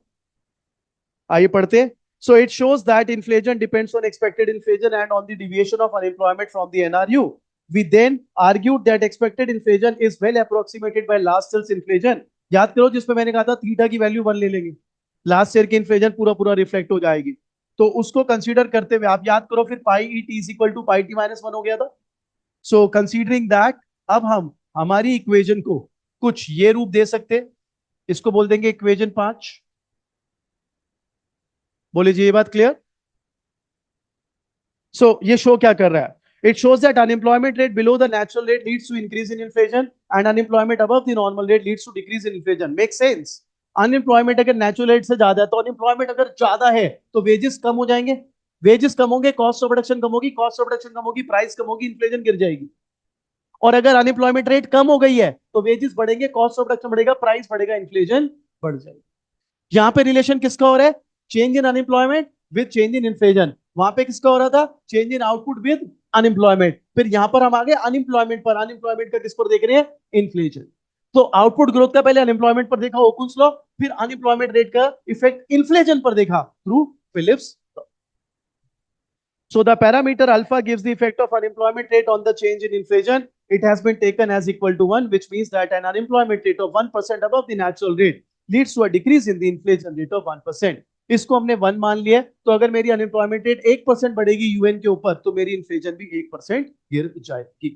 आइए पढ़ते हैं। So it shows that inflation depends on expected inflation and on the deviation of unemployment from the NRU. We then argued that expected inflation is well approximated by last year's inflation. याद करो जिसमें मैंने कहा था theta की value 1 ले लेंगे, last year की इन्फ्लेशन पूरा पूरा रिफ्लेक्ट हो जाएगी। तो उसको कंसीडर करते हुए आप याद करो, फिर pi E T is equal to pi T minus 1 हो गया था। सो कंसीडरिंग दैट, अब हम हमारी इक्वेशन को कुछ ये रूप दे सकते हैं, इसको बोल देंगे इक्वेशन 5। बोले जी, ये बात क्लियर? सो ये शो क्या कर रहा है? It shows that unemployment rate below the natural rate leads to increase in inflation and unemployment above the normal rate leads to decrease in inflation. Make sense? Unemployment अगर natural rate से ज्यादा है तो unemployment अगर ज्यादा है तो wages कम हो जाएंगे, वेजेस कम होंगे, कॉस्ट ऑफ प्रोडक्शन कम होगी, कॉस्ट ऑफ प्रोडक्शन कम होगी, प्राइस कम होगी, इन्फ्लेशन गिर जाएगी। और अगर अनएम्प्लॉयमेंट रेट कम हो गई है तो वेजेस बढ़ेंगे, कॉस्ट ऑफ प्रोडक्शन बढ़ेगा, प्राइस बढ़ेगा, इन्फ्लेशन बढ़ जाएगी। यहां पे रिलेशन किसका हो रहा है? Change in unemployment with change in inflation. वहां पे किसका हो रहा था? Change in output with unemployment. फिर यहां पर हम आ गए अनएम्प्लॉयमेंट पर, अनएम्प्लॉयमेंट का किस पर देख रहे हैं? इन्फ्लेशन। तो आउटपुट ग्रोथ का पहले अनएम्प्लॉयमेंट पर देखा ओकुन्स लॉ, फिर अनएम्प्लॉयमेंट रेट का इफेक्ट इन्फ्लेशन पर देखा through Phillips. So the parameter alpha gives the effect of unemployment rate on the change in inflation. It has been taken as equal to 1, which means that an unemployment rate of 1% above the natural rate leads to a decrease in the inflation rate of 1%. इसको हमने 1 मान लिया. तो अगर मेरी unemployment rate 1% बढ़ेगी UN के ऊपर, तो मेरी इन्फ्लेशन भी 1% गिर जाएगी.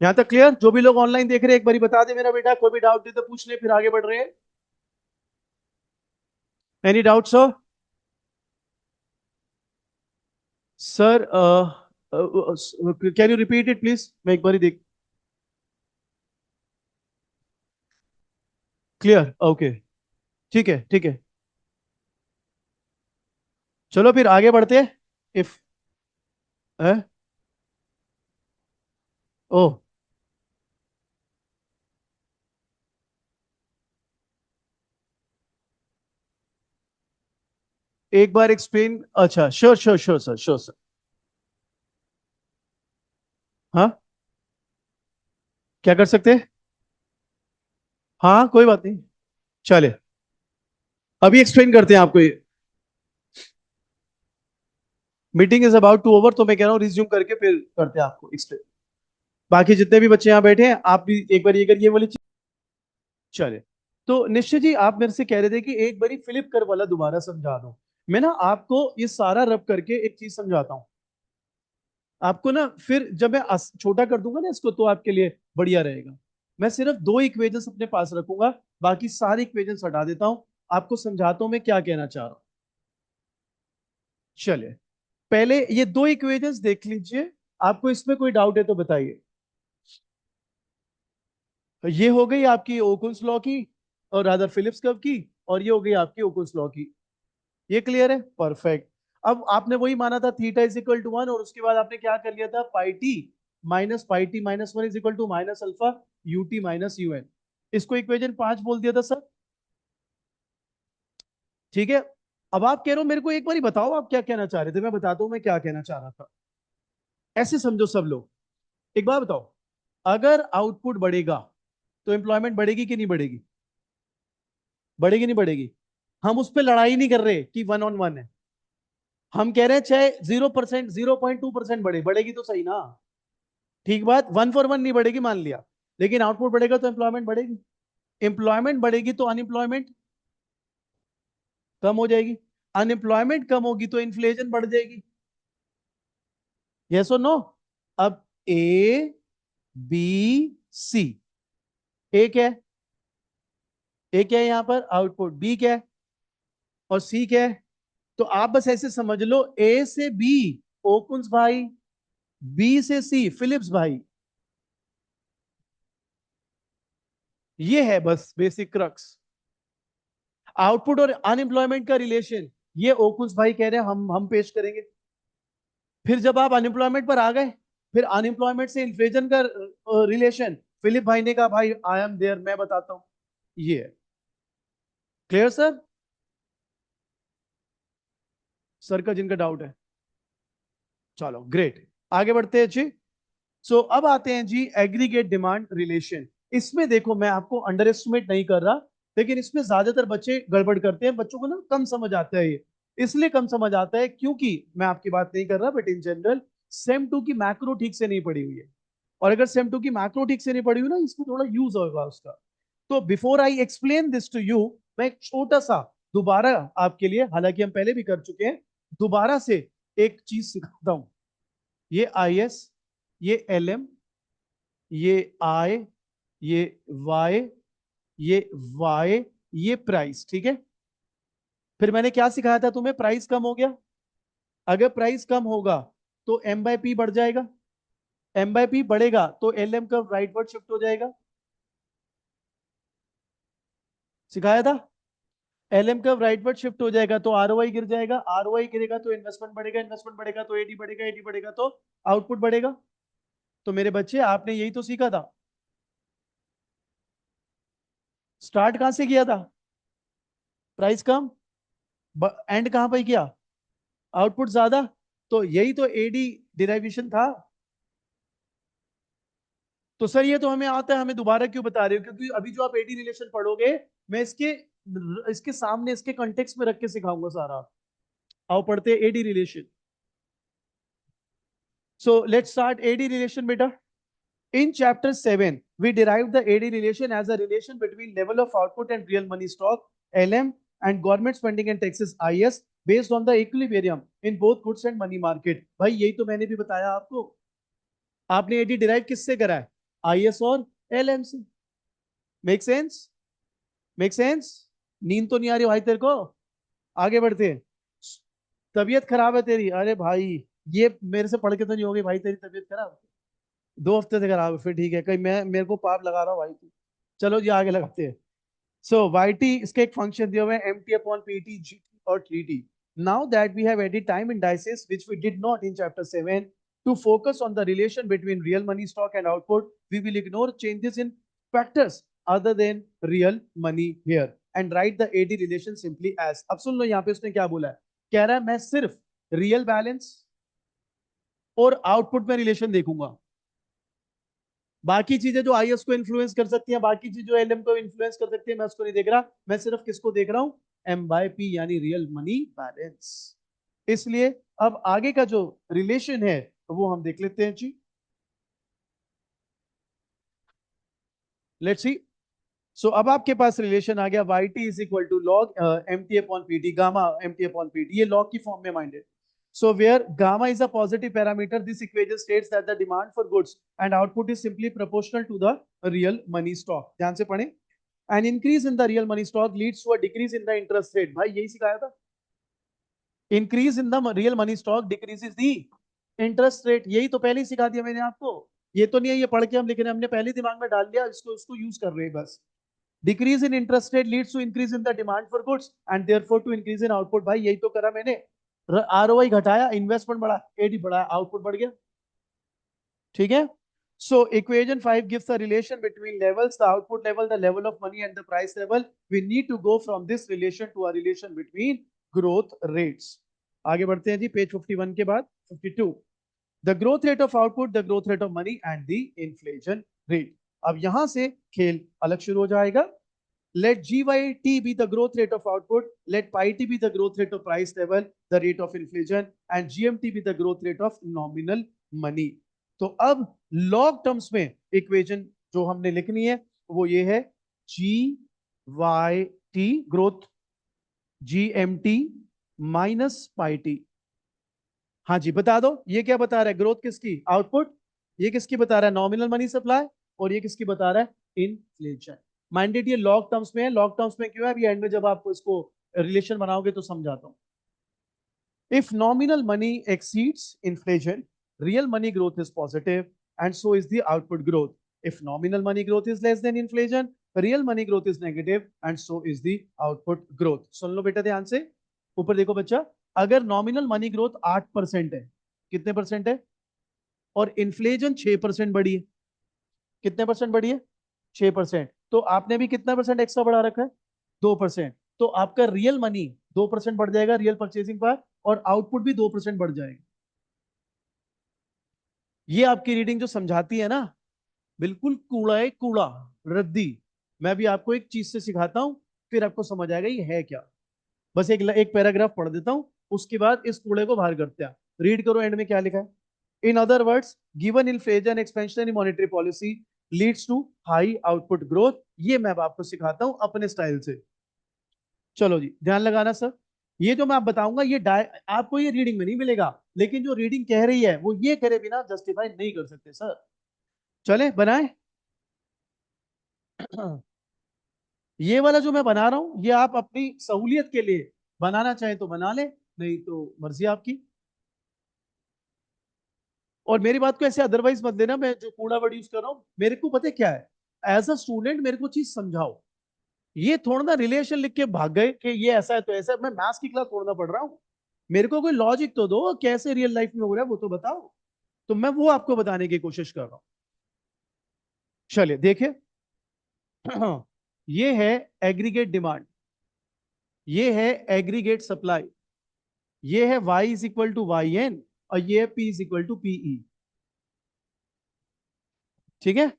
यहां तक क्लियर? जो भी लोग ऑनलाइन देख रहे हैं एक बार बता दे मेरा बेटा, कोई भी डाउट है तो पूछ ले, फिर आगे बढ़ रहे हैं. Any doubt sir? Sir can you repeat it please? मैं एक बार देख. क्लियर? ओके. ठीक है, ठीक है. चलो फिर आगे बढ़ते हैं. इफ है. ओ. एक बार एक्सप्लेन. अच्छा, sure sure sure sir, sure sir. हाँ. क्या कर सकते हैं? हाँ, कोई बात नहीं. चले, अभी एक्सप्लेन करते हैं आपको ये. Meeting is about to over, तो मैं कह रहा हूँ रिज्यूम करके फिर करते हैं आपको एक्सप्लेन. बाकी जितने भी बच्चे यहाँ बैठे हैं, आप भी एक बार ये करिए वाली चीज. चले. तो निश्चय जी, आप मेरे से कह रहे थे कि एक बारी फ्लिप कर वाला दोबारा समझा दो. मैं ना आपको ये सारा रब करके एक चीज समझाता हूँ. आपको ना फिर जब मैं छोटा कर दूंगा ना इसको, तो आपके लिए बढ़िया रहेगा. मैं सिर्फ दो इक्वेशंस अपने पास रखूंगा, बाकी सारी इक्वेशंस हटा देता हूं. आपको समझाता हूं मैं क्या कहना चाह रहा हूं. चलिए, पहले ये दो इक्वेशंस देख लीजिए. आपको इसमें कोई डाउट है तो बताइए. ये हो गई आपकी ओकुन्स लॉ की, और रादर फिलिप्स कर्व की. और ये हो गई आपकी ओकुन्स लॉ की. ये क्लियर है? परफेक्ट. अब आपने वही माना था थीटा इज इक्वल टू 1, और उसके बाद आपने क्या कर लिया था, pi T minus 1 is equal to minus alpha U T minus U N. इसको इक्वेशन 5 बोल दिया था सर. ठीक है. अब आप कह रहे हो मेरे को एक बार ही बताओ आप क्या कहना चाह रहे थे, मैं बताता हूं मैं क्या कहना चाह रहा था. ऐसे समझो सब लोग. एक बार बताओ, अगर आउटपुट बढ़ेगा तो एम्प्लॉयमेंट बढ़ेगी कि नहीं बढ़ेगी? बढ़ेगी नहीं बढ़ेगी? हम उस पर लड़ाई नहीं कर रहे कि 1 on 1 है. हम कह रहे हैं चाहे 0%, 0.2% बढ़े, बढ़ेगी तो सही ना. ठीक बात. 1 for 1 नहीं बढ़ेगी मान लिया, लेकिन आउटपुट बढ़ेगा तो एम्प्लॉयमेंट बढ़ेगी. एम्प्लॉयमेंट बढ़ेगी तो अनएम्प्लॉयमेंट कम हो जाएगी. अनएम्प्लॉयमेंट कम होगी तो इन्फ्लेशन बढ़ जाएगी. यस और नो? अब ए बी सी. ए क्या है? ए क्या है यहां पर? आउटपुट. बी क्या है? और सी क्या है? तो आप बस ऐसे समझ लो, ए से बी ओकुन्स भाई, बी से सी फिलिप्स भाई. ये है बस बेसिक क्रक्स. आउटपुट और अनएम्प्लॉयमेंट का रिलेशन ये ओकुन्स भाई कह रहे हैं, हम पेश करेंगे. फिर जब आप अनएम्प्लॉयमेंट पर आ गए, फिर अनएम्प्लॉयमेंट से इन्फ्लेशन का रिलेशन फिलिप भाई ने कहा भाई आई एम देयर, मैं बताता हूं. ये है. Clear sir? सर का जिनका डाउट है. चलो ग्रेट, आगे बढ़ते हैं जी. सो अब आते हैं जी एग्रीगेट डिमांड रिलेशन. इसमें देखो, मैं आपको अंडर एस्टिमेट नहीं कर रहा, लेकिन इसमें ज्यादातर बच्चे गड़बड़ करते हैं. बच्चों को ना कम समझ आता है ये. इसलिए कम समझ आता है क्योंकि मैं आपकी बात नहीं कर रहा, but in general same to की मैक्रो ठीक से नहीं पड़ी हुई है. और अगर सेम टू की मैक्रो ठीक से नहीं पड़ी हुई ना, इसमें थोड़ा यूज होगा उसका. तो before I explain this to you, मैं एक छोटा सा दोबारा आपके लिए, हालांकि हम पहले भी कर चुके हैं, दोबारा से एक चीज सिखाता हूं. ये आई एस, ये एल एम, ये आई, ये वाई, ये वाई, ये प्राइस. ठीक है. फिर मैंने क्या सिखाया था तुम्हें? प्राइस कम हो गया. अगर प्राइस कम होगा तो एम बाई पी बढ़ जाएगा. एम बाई पी बढ़ेगा तो एल एम का राइटवर्ड शिफ्ट हो जाएगा. सिखाया था. एल एम का राइटवर्ड शिफ्ट हो जाएगा तो आर गिर जाएगा. आर गिरेगा तो इन्वेस्टमेंट बढ़ेगा. इन्वेस्टमेंट बढ़ेगा तो एडी बढ़ेगा. एडी बढ़ेगा तो आउटपुट बढ़ेगा. तो मेरे बच्चे, आपने यही तो सीखा था. स्टार्ट कहां से किया था? Price come. एंड कहां पर किया? आउटपुट ज्यादा. तो यही तो एडी डिराइवेशन था. तो सर ये तो हमें आता है, हमें दोबारा क्यों बता रहे हो? क्योंकि अभी जो आप एडी रिलेशन पढ़ोगे, मैं इसके इसके सामने इसके कॉन्टेक्स्ट में रख के सिखाऊंगा सारा। आओ पढ़ते हैं AD relation. So let's start AD relation बेटा। In chapter 7, we derived the AD relation as a relation between level of output and real money stock, LM, and government spending and taxes, IS, based on the equilibrium in both goods and money market. भाई यही तो मैंने भी बताया आपको। आपने AD derive किससे करा है? आईएस और एलएम से। Make sense? Make sense? नींद तो नहीं आ रही भाई तेरे को? आगे बढ़ते हैं। तबीयत खराब है तेरी? अरे भाई, ये मेरे से पढ़ के तो नहीं होगी भाई तेरी तबीयत खराब? 2 हफ्ते से खराब है, फिर ठीक है, कहीं मैं मेरे को पाप लगा रहा हूँ भाई तू। चलो जी आगे लगाते हैं। सो वाई टी, इसके एक फंक्शन दिए हुए हैं, M T upon P T, G T और T T. Now that we have added time indices which we did not in chapter 7 to focus on the relation between real money stock and output, we will ignore changes in factors other than real money here and write the AD relation simply as। अब सुन लो यहाँ पे उसने क्या बोला है। कह रहा है मैं सिर्फ रियल बैलेंस और आउटपुट में रिलेशन देखूंगा। बाकी चीजें जो आईएस को इन्फ्लुएंस कर सकती हैं, बाकी चीजें जो एलएम को इन्फ्लुएंस कर सकती है, मैं उसको नहीं देख रहा। मैं सिर्फ किसको देख रहा हूं? एम बाय पी, यानी रियल मनी बैलेंस। इसलिए अब आगे का जो रिलेशन है वो हम देख लेते हैं जी। Let's see. सो अब आपके पास रिलेशन आ गया, Y T is equal to log M T upon P T, gamma M T upon P T, ये लॉग की फॉर्म में minded. So where gamma is a positive parameter, this equation states that the demand for goods and output is simply proportional to the real money stock। ध्यान से पढ़ें। An increase in the real money stock leads to a decrease in the interest rate। भाई यही सिखाया था। Increase in the real money stock decreases the interest rate, यही तो पहले ही सिखा दिया मैंने आपको। ये तो नहीं है ये पढ़ के हम लिख रहे हैं, हमने पहले दिमाग में डाल दिया, इसको उसको यूज कर रहे हैं बस। Decrease in interest rate leads to increase in the demand for goods and therefore to increase in output। भाई यही तो करा मैंने। आरओआई घटाया, इन्वेस्टमेंट बढ़ा, एडी बढ़ाया, आउटपुट बढ़ गया। ठीक है। So equation 5 gives the relation between levels, the output level, the level of money and the price level। We need to go from this relation to a relation between growth rates। आगे बढ़ते हैं जी, page 51 के बाद 52। The growth rate of output, the growth rate of money and the inflation rate। अब यहां से खेल अलग शुरू हो जाएगा। Let GYT be the growth rate of output, let pi t be the growth rate of price level, the rate of inflation, and GMT be the growth rate of nominal money। तो अब log terms में equation जो हमने लिखनी है वो ये है, GYT growth, GMT minus pi T. हाँ जी बता दो, ये क्या बता रहा है? ग्रोथ किसकी? आउटपुट। ये किसकी बता रहा है? Nominal money supply. और ये किसकी बता रहा है? इन्फ्लेशन। माइंडेड ये लॉग टर्म्स में है। लॉग टर्म्स में क्यों है अभी एंड में जब आपको इसको रिलेशन बनाओगे तो समझाता हूं। If nominal money exceeds inflation, real money growth is positive and so is the output growth. If nominal money growth is less than inflation, real money growth is negative and so is the output growth. सुन लो बेटा ध्यान से, ऊपर देखो बच्चा। अगर nominal money growth 8% है, कितने परसेंट है? और इन्फ्लेशन 6% बढ़ी है, कितने परसेंट बढ़ी है? 6%। तो आपने भी कितना परसेंट एक्स्ट्रा बढ़ा रखा है? 2%। तो आपका रियल मनी 2% बढ़ जाएगा, रियल परचेसिंग पावर, और आउटपुट भी 2% बढ़ जाएगा। ये आपकी रीडिंग जो समझाती है ना, बिल्कुल कूड़ा है, कूड़ा, रद्दी। मैं भी आपको एक चीज से सिखाता हूं, फिर आपको समझ आएगा ये है क्या। बस एक एक पैराग्राफ पढ़ देता हूं, उसके बाद इस कूड़े को बाहर करते हैं। रीड करो एंड में क्या लिखा है। In other words, given inflation expansion in monetary policy leads to high output growth. ये मैं आपको सिखाता हूं अपने स्टाइल से। चलो जी ध्यान लगाना सर। ये जो मैं आप बताऊंगा ये आपको ये रीडिंग में नहीं मिलेगा, लेकिन जो रीडिंग कह रही है वो ये करे बिना जस्टिफाई नहीं कर सकते सर। चले बनाए। ये वाला जो मैं बना रहा हूं ये आप अपनी सहूलियत के लिए बनाना चाहे तो बना ले, नहीं तो मर्जी आपकी। और मेरी बात को ऐसे अदरवाइज मत लेना, मैं जो कूड़ा वर्ड यूज कर रहा हूं, मेरे को पता है क्या है, एज अ स्टूडेंट मेरे को चीज समझाओ। ये थोड़ा ना रिलेशन लिख के भाग गए कि ये ऐसा है तो ऐसा है। मैं मैथ्स की क्लास थोड़ा ना पढ़ रहा हूँ। मेरे को कोई लॉजिक तो दो, कैसे रियल लाइफ में हो रहा है वो तो बताओ। तो मैं वो आपको बताने की कोशिश कर रहा हूं। चलिए देखिए। ये है एग्रीगेट डिमांड, ये है एग्रीगेट सप्लाई, ये है y is equal to Y N, और ये है p is equal to PE. ठीक है।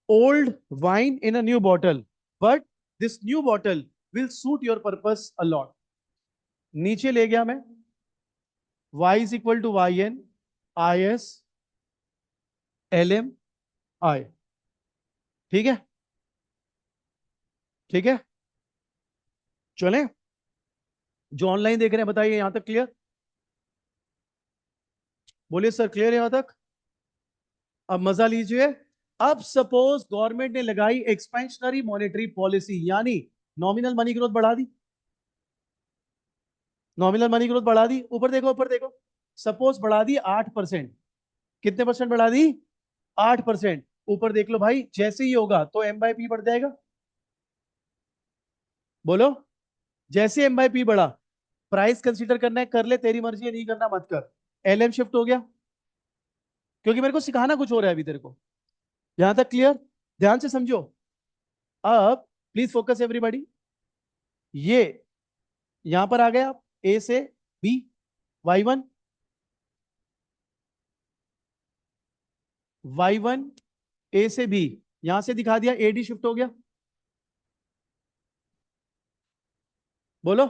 old wine in a new bottle, but this new bottle will suit your purpose a lot. नीचे ले गया मैं, y is equal to yn is lm I. ठीक है, ठीक है, चले। जो ऑनलाइन देख रहे हैं बताइए यहां तक क्लियर? बोलिए सर क्लियर है यहां तक? अब मजा लीजिए। अब सपोज गवर्नमेंट ने लगाई एक्सपेंशनरी मॉनेटरी पॉलिसी, यानी नॉमिनल मनी ग्रोथ बढ़ा दी, नॉमिनल मनी ग्रोथ बढ़ा दी। ऊपर देखो, ऊपर देखो, सपोज बढ़ा दी 8%। कितने परसेंट बढ़ा दी? 8%। ऊपर देख लो भाई, जैसे ही होगा तो एम बाई पी बढ़ जाएगा। बोलो, जैसे एम बाई पी बढ़ा, प्राइस कंसीडर करना है कर ले, तेरी मर्जी है, नहीं करना मत कर। एलएम शिफ्ट हो गया, क्योंकि मेरे को सिखाना कुछ हो रहा है अभी तेरे को। यहां तक क्लियर? ध्यान से समझो। अब प्लीज फोकस एवरीबॉडी। ये यहां पर आ गए आप, ए से बी, y1, y1 ए से बी, यहां से दिखा दिया, एडी शिफ्ट हो गया। बोलो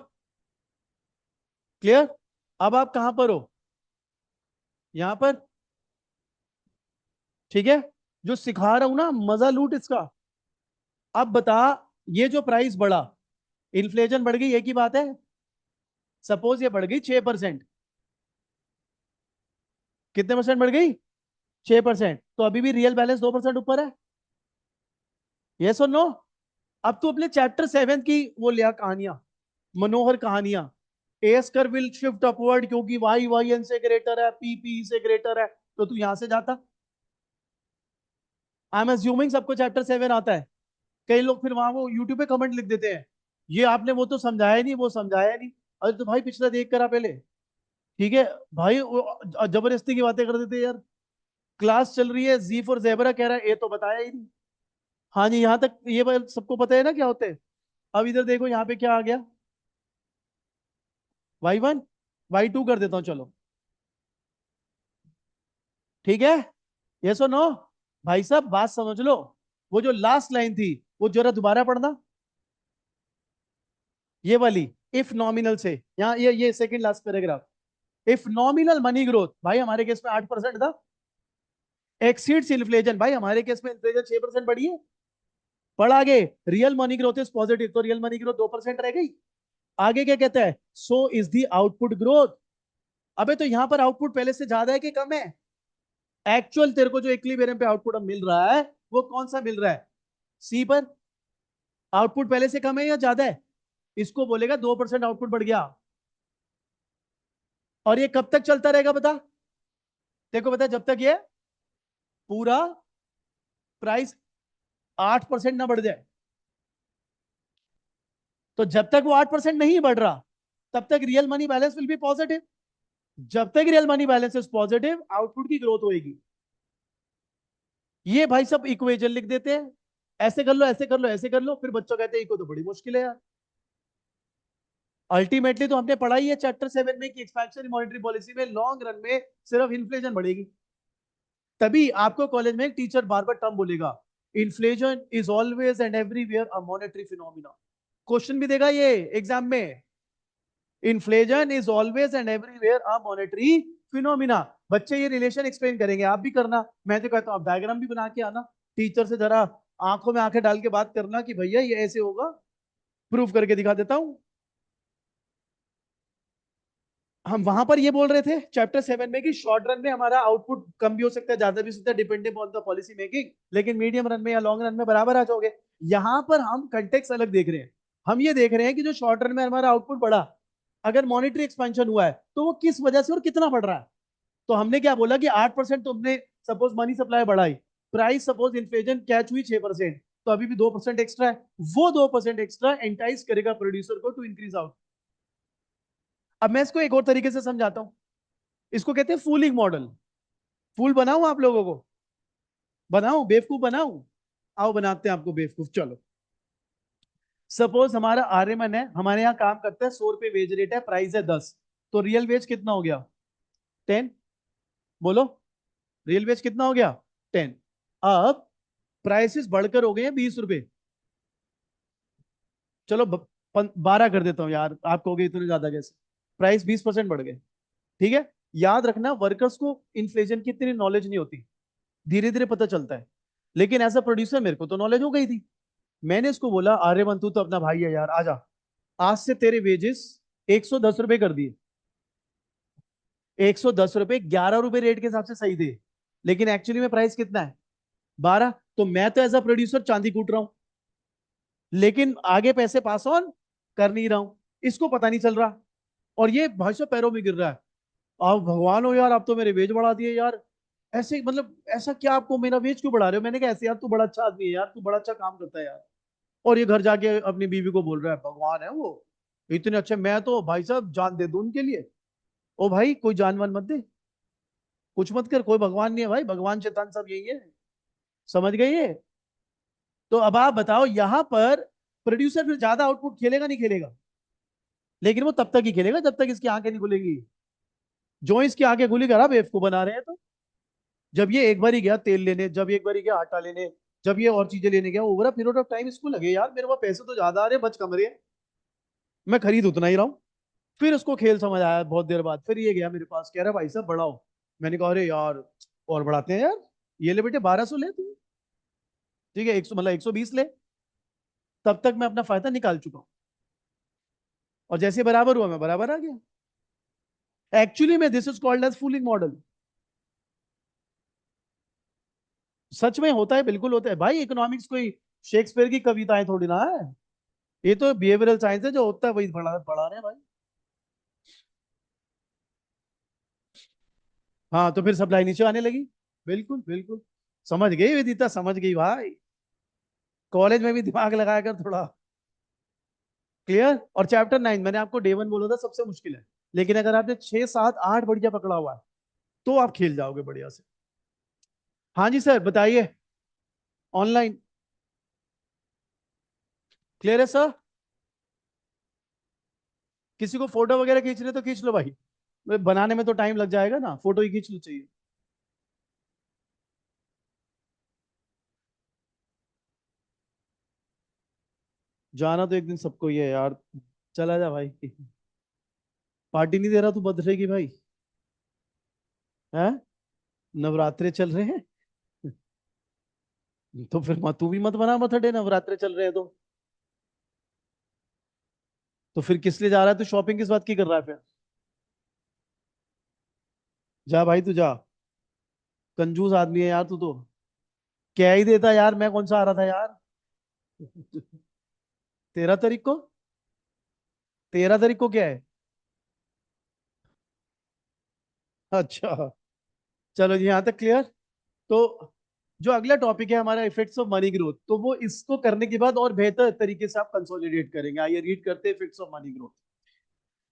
क्लियर? अब आप कहां पर हो? यहां पर, ठीक है। जो सिखा रहा हूं ना, मजा लूट इसका। अब बता, ये जो प्राइस बढ़ा, इन्फ्लेशन बढ़ गई, एक ही बात है। सपोज ये बढ़ गई 6%। कितने परसेंट बढ़ गई? 6%। तो अभी भी रियल बैलेंस 2% ऊपर है। यस और नो? अब तू अपने चैप्टर 7 की वो लिया कहानियां, मनोहर कहानियां। एस कर विल शिफ्ट अपवर्ड क्योंकि वाई वाई एन से ग्रेटर है, पी पी से ग्रेटर है, तो तू यहां से जाता। आई एम अज्यूमिंग सबको चैप्टर 7 आता है। कई लोग फिर वहां वो यूट्यूब पे कमेंट लिख देते हैं, ये आपने वो तो समझाया नहीं, वो समझाया नहीं। अरे तो भाई पिछला देख कर आ पहले। ठीक है भाई, जबरदस्ती की बातें कर देते हैं यार। क्लास चल रही है, जी फॉर जेबरा कह रहा है, ये तो बताया ही नहीं। हाँ जी, यहाँ तक ये सबको पता है ना क्या होते हैं। अब इधर देखो, यहाँ पे क्या आ गया, y1, y2 कर देता हूँ चलो। ठीक है, यस और नो? भाई साहब बात समझ लो। वो जो लास्ट लाइन थी, वो जरा दोबारा पढ़ना, ये वाली। इफ नॉमिनल से, यहाँ ये second last paragraph. If nominal money growth, भाई हमारे केस में 8% था, एक्सीड्स इन्फ्लेशन, भाई हमारे केस में इन्फ्लेशन 6% बढ़ी है। पढ़ आगे, real money growth is positive, तो रियल मनी ग्रोथ 2% रह गई। आगे क्या कहता है? So is the output growth. अबे तो यहां पर आउटपुट पहले से ज्यादा है कि कम है? एक्चुअल तेरे को जो इक्विलिब्रियम पे आउटपुट अब मिल रहा है, वो कौन सा मिल रहा है? सी पर आउटपुट पहले से कम है या ज्यादा है? इसको बोलेगा 2% आउटपुट बढ़ गया। और ये कब तक चलता रहेगा बता? देखो बता, जब तक ये पूरा प्राइस 8% ना बढ़ जाए। तो जब तक वो 8% नहीं बढ़ रहा, तब तक real money balance will be positive. जब तक real money balance is positive, output की ग्रोथ होगी। ये भाई सब इक्वेशन लिख देते हैं, ऐसे कर लो, ऐसे कर लो, ऐसे कर लो, फिर बच्चों कहते हैं इको तो बड़ी मुश्किल है यार। अल्टीमेटली तो हमने पढ़ा ही है चैप्टर 7 में कि एक्सपेंशन मॉनेटरी पॉलिसी में लॉन्ग रन में सिर्फ इन्फ्लेशन बढ़ेगी। तभी आपको कॉलेज में एक टीचर बार बार टर्म बोलेगा, inflation is always and everywhere a monetary phenomena. Question भी देगा ये एग्जाम में, inflation is always and everywhere a monetary phenomena. बच्चे ये रिलेशन एक्सप्लेन करेंगे, आप भी करना। मैं तो कहता हूँ आप डायग्राम भी बना के आना, टीचर से जरा आंखों में आंखें डाल के बात करना कि भैया ये ऐसे होगा, प्रूफ करके दिखा देता हूं। हम वहां पर ये बोल रहे थे चैप्टर 7 में कि शॉर्ट रन में हमारा आउटपुट कम भी हो सकता है, ज्यादा भी हो सकता है, depending on the policy making, लेकिन मीडियम रन में या लॉन्ग रन में बराबर आ जाओगे। यहां पर हम कंटेक्स अलग देख रहे हैं। हम ये देख रहे हैं कि जो शॉर्ट रन में हमारा आउटपुट बढ़ा, अगर मॉनिटरी एक्सपेंशन हुआ है तो वो किस वजह से और कितना बढ़ रहा है। तो हमने क्या बोला कि 8% तुमने सपोज मनी सप्लाई बढ़ाई, प्राइस सपोज इन्फ्लेशन कैच हुई 6%, तो अभी भी 2% एक्स्ट्रा है। वो 2% एक्स्ट्रा एंटाइज करेगा प्रोड्यूसर को टू इंक्रीज आउट। अब मैं इसको एक और तरीके से समझाता हूं, इसको कहते हैं फूलिंग मॉडल। फूल बनाऊं आप लोगों को? बनाऊं, बेवकूफ बनाऊं? आओ बनाते हैं आपको बेवकूफ, चलो। सपोज हमारा आर्यमन है, हमारे यहाँ काम करता है, 100 रुपए वेज रेट है, प्राइस है 10, तो रियल वेज कितना हो गया? 10। बोलो, रियल वेज कितना हो गया? 10। अब प्राइसेस बढ़कर हो गए हैं 20 रुपए। चलो 12 कर देता हूँ यार, आप कहोगे इतने ज्यादा कैसे, प्राइस 20% बढ़ गए। ठीक है, याद रखना वर्कर्स को इन्फ्लेशन की इतनी नॉलेज नहीं होती, धीरे धीरे पता चलता है। लेकिन एज अ प्रोड्यूसर मेरे को तो नॉलेज हो गई थी। मैंने इसको बोला आर्यमन तू तो अपना भाई है यार, आजा, आज से तेरे वेजेस 110 रुपए कर दिए। 110 रुपए, 11 रुपए रेट के हिसाब से सही थे, लेकिन एक्चुअली में प्राइस कितना है, 12। तो मैं तो एज अ प्रोड्यूसर चांदी कूट रहा हूं, लेकिन आगे पैसे पास ऑन कर नहीं रहा हूं, इसको पता नहीं चल रहा। और ये भाई साहब पैरों में गिर रहा है, आप भगवान हो यार, आप तो मेरे वेज बढ़ा दिए यार। ऐसे मतलब ऐसा क्या, आपको मेरा वेज क्यों बढ़ा रहे हो? मैंने कहा ऐसे यार, तू बड़ा अच्छा आदमी है यार, तू बड़ा अच्छा काम करता है यार। और ये घर जाके अपनी बीवी को बोल रहा है भगवान है वो, इतने अच्छे, मैं तो भाई साहब जान दे दूं उनके लिए। ओ भाई कोई जान वान मत दे, कुछ मत कर, कोई भगवान नहीं है भाई, भगवान शैतान सब यही है, समझ गए ये? तो अब आप बताओ यहां पर प्रोड्यूसर फिर ज्यादा आउटपुट खेलेगा नहीं खेलेगा? लेकिन वो तब तक ही खेलेगा जब तक इसकी आंखें नहीं खुलेगी। जो इसकी आंखें खुली कर आप बेवकूफ बना रहे हैं। तो जब ये एक बार ही गया तेल लेने, जब एक बार ही गया आटा लेने, जब ये और चीजें लेने गया, over a period of time इसको लगे यार मेरे पास पैसे तो ज्यादा आ रहे हैं, बच कम रहे हैं, मैं खरीद उतना ही रहा हूँ। फिर उसको खेल समझ आया बहुत देर बाद, फिर ये गया मेरे पास कह रहा भाई साहब बढ़ाओ। मैंने कहा अरे यार और बढ़ाते हैं यार, ये ले बेटे 1200 ले तू, ठीक है 100 मतलब 120 ले। तब तक मैं अपना फायदा निकाल चुका हूँ, और जैसे बराबर हुआ मैं बराबर आ गया। एक्चुअली में this is called as fooling model. सच में होता है, बिल्कुल होता है भाई, इकोनॉमिक्स कोई शेक्सपियर की कविताएं थोड़ी ना है, ये तो बिहेवियरल साइंस है, जो होता है वही पढ़ा पढ़ा रहे हैं भाई। हाँ तो फिर सप्लाई नीचे आने लगी, बिल्कुल बिल्कुल, समझ गई विदिता, समझ गई भाई, कॉलेज में भी दिमाग लगाया कर थोड़ा। क्लियर? और चैप्टर 9 मैंने आपको डे 1 बोला था सबसे मुश्किल है, लेकिन अगर आपने 6 7 8 बढ़िया पकड़ा हुआ है तो आप खेल जाओगे बढ़िया से। हाँ जी सर बताइए। ऑनलाइन। क्लियर है सर? किसी को फोटो वगैरह खींचने तो खींच लो भाई, बनाने में तो टाइम लग जाएगा ना, फोटो ही खींच लो चाहिए। जाना तो एक दिन सबको ही है यार, चला जा भाई। पार्टी नहीं दे रहा तू बर्थडे की भाई? है, नवरात्रे चल रहे हैं, तो फिर तू भी मत बना बर्थडे, नवरात्रे चल रहे हैं तो फिर किस लिए जा रहा है तू, शॉपिंग किस बात की कर रहा है फिर? जा भाई तू जा, कंजूस आदमी है यार तू तो, क्या ही देता यार, मैं कौन सा आ रहा था यार। 13 तारीख को? 13 तारीख को क्या है? अच्छा, चलो जी यहाँ तक क्लियर। तो जो अगला टॉपिक है हमारा इफेक्ट्स ऑफ मनी ग्रोथ, तो वो इसको करने के बाद और बेहतर तरीके से आप कंसोलिडेट करेंगे। आइए रीड करते हैं effects of money growth.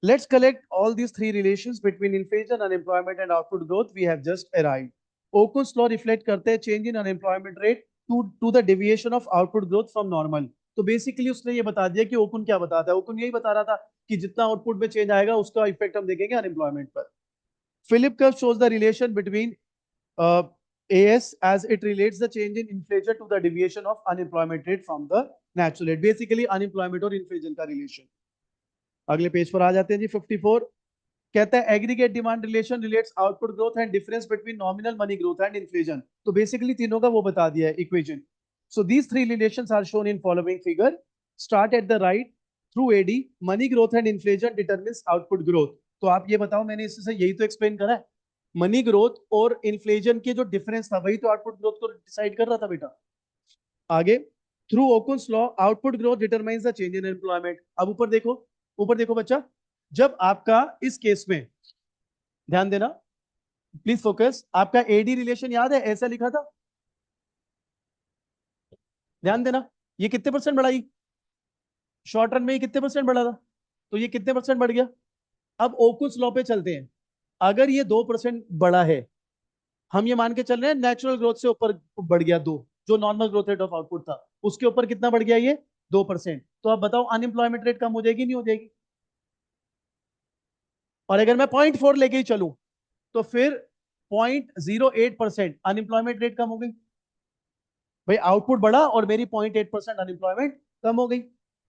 Let's collect all these three relations between inflation, unemployment and output growth we have just arrived. Okun's law reflect करते हैं change in unemployment rate to the deviation of output growth from normal. तो basically उसने ये बता दिया कि ओकुन क्या बताता है, ओकुन यही बता रहा था कि जितना आउटपुट में चेंज आएगा उसका इफेक्ट हम देखेंगे अनएम्प्लॉयमेंट पर। Philip curve shows the relation between AS as it relates the change in inflation to the deviation of unemployment rate from the natural rate. Basically unemployment और inflation का relation। अगले page पर आ जाते हैं जी 54। कहता है aggregate demand relation relates output growth and difference between nominal money growth and inflation. तो बेसिकली तीनों का वो बता दिया है equation. So these three relations are shown in following figure. Start at the right, through AD money growth and inflation determines output growth. तो आप ये बताओ, मैंने इससे यही तो एक्सप्लेन करा है, मनी ग्रोथ और इन्फ्लेशन के जो डिफरेंस था वही तो आउटपुट ग्रोथ को डिसाइड कर रहा था बेटा। आगे, through Okun's law output growth determines the change in employment. अब ऊपर देखो, ऊपर देखो बच्चा, जब आपका इस केस में, ध्यान देना प्लीज फोकस, आपका एडी रिलेशन याद है ऐसा लिखा था, ध्यान देना, ये कितने परसेंट बढ़ाई, शॉर्ट रन में ये कितने परसेंट बढ़ा था, तो ये कितने परसेंट बढ़ गया। अब ओकुन्स लॉ पे चलते हैं, अगर ये 2% बढ़ा है, हम ये मान के चल रहे हैं नेचुरल ग्रोथ से ऊपर बढ़ गया दो, जो normal growth rate of output था उसके ऊपर कितना बढ़ गया ये, 2%, तो अब बताओ अनएम्प्लॉयमेंट रेट कम हो जाएगी नहीं हो जाएगी? और अगर मैं 0.4 लेके ही चलूं तो फिर 0.08% अनएम्प्लॉयमेंट रेट कम हो गई। भाई आउटपुट बढ़ा और मेरी 0.8% अनएम्प्लॉयमेंट कम हो गई,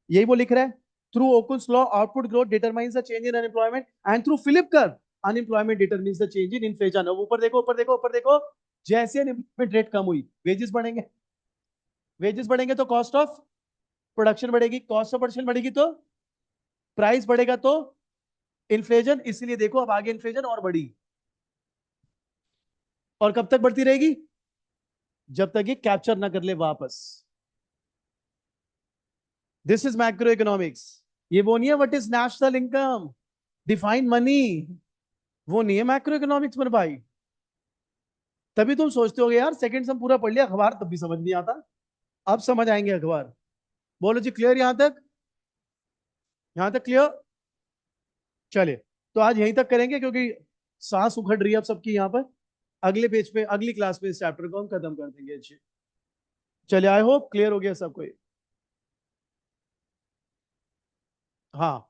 यही वो लिख रहा है। Through Okun's law output growth determines the change in unemployment and through Philip curve unemployment determines the change in inflation. अब ऊपर देखो ऊपर देखो ऊपर देखो, जैसे अनएम्प्लॉयमेंट रेट कम हुई वेजेस बढ़ेंगे, वेजेस बढ़ेंगे तो कॉस्ट ऑफ प्रोडक्शन बढ़ेगी, कॉस्ट ऑफ प्रोडक्शन बढ़ेगी तो प्राइस बढ़ेगा, तो इन्फ्लेशन। इसीलिए देखो अब आगे इन्फ्लेशन और बढ़ी, और कब तक बढ़ती रहेगी, जब तक ये कैप्चर ना कर ले वापस। This is macro economics. ये वो नहीं है what is national income, define money, वो नहीं है मैक्रो इकोनॉमिक्स मेरे भाई। तभी तुम सोचते होगे यार सेकंड सम पूरा पढ़ लिया अखबार तब भी समझ नहीं आता, अब समझ आएंगे अखबार। बोलो जी क्लियर यहां तक, यहां तक क्लियर। चलिए, तो आज यहीं तक करेंगे क्योंकि सांस उखड़ रही है अब सबकी यहाँ पर। अगले पेज पे अगली क्लास में इस चैप्टर को हम खत्म कर देंगे। अच्छी, चलिए आई होप क्लियर हो गया सबको। हाँ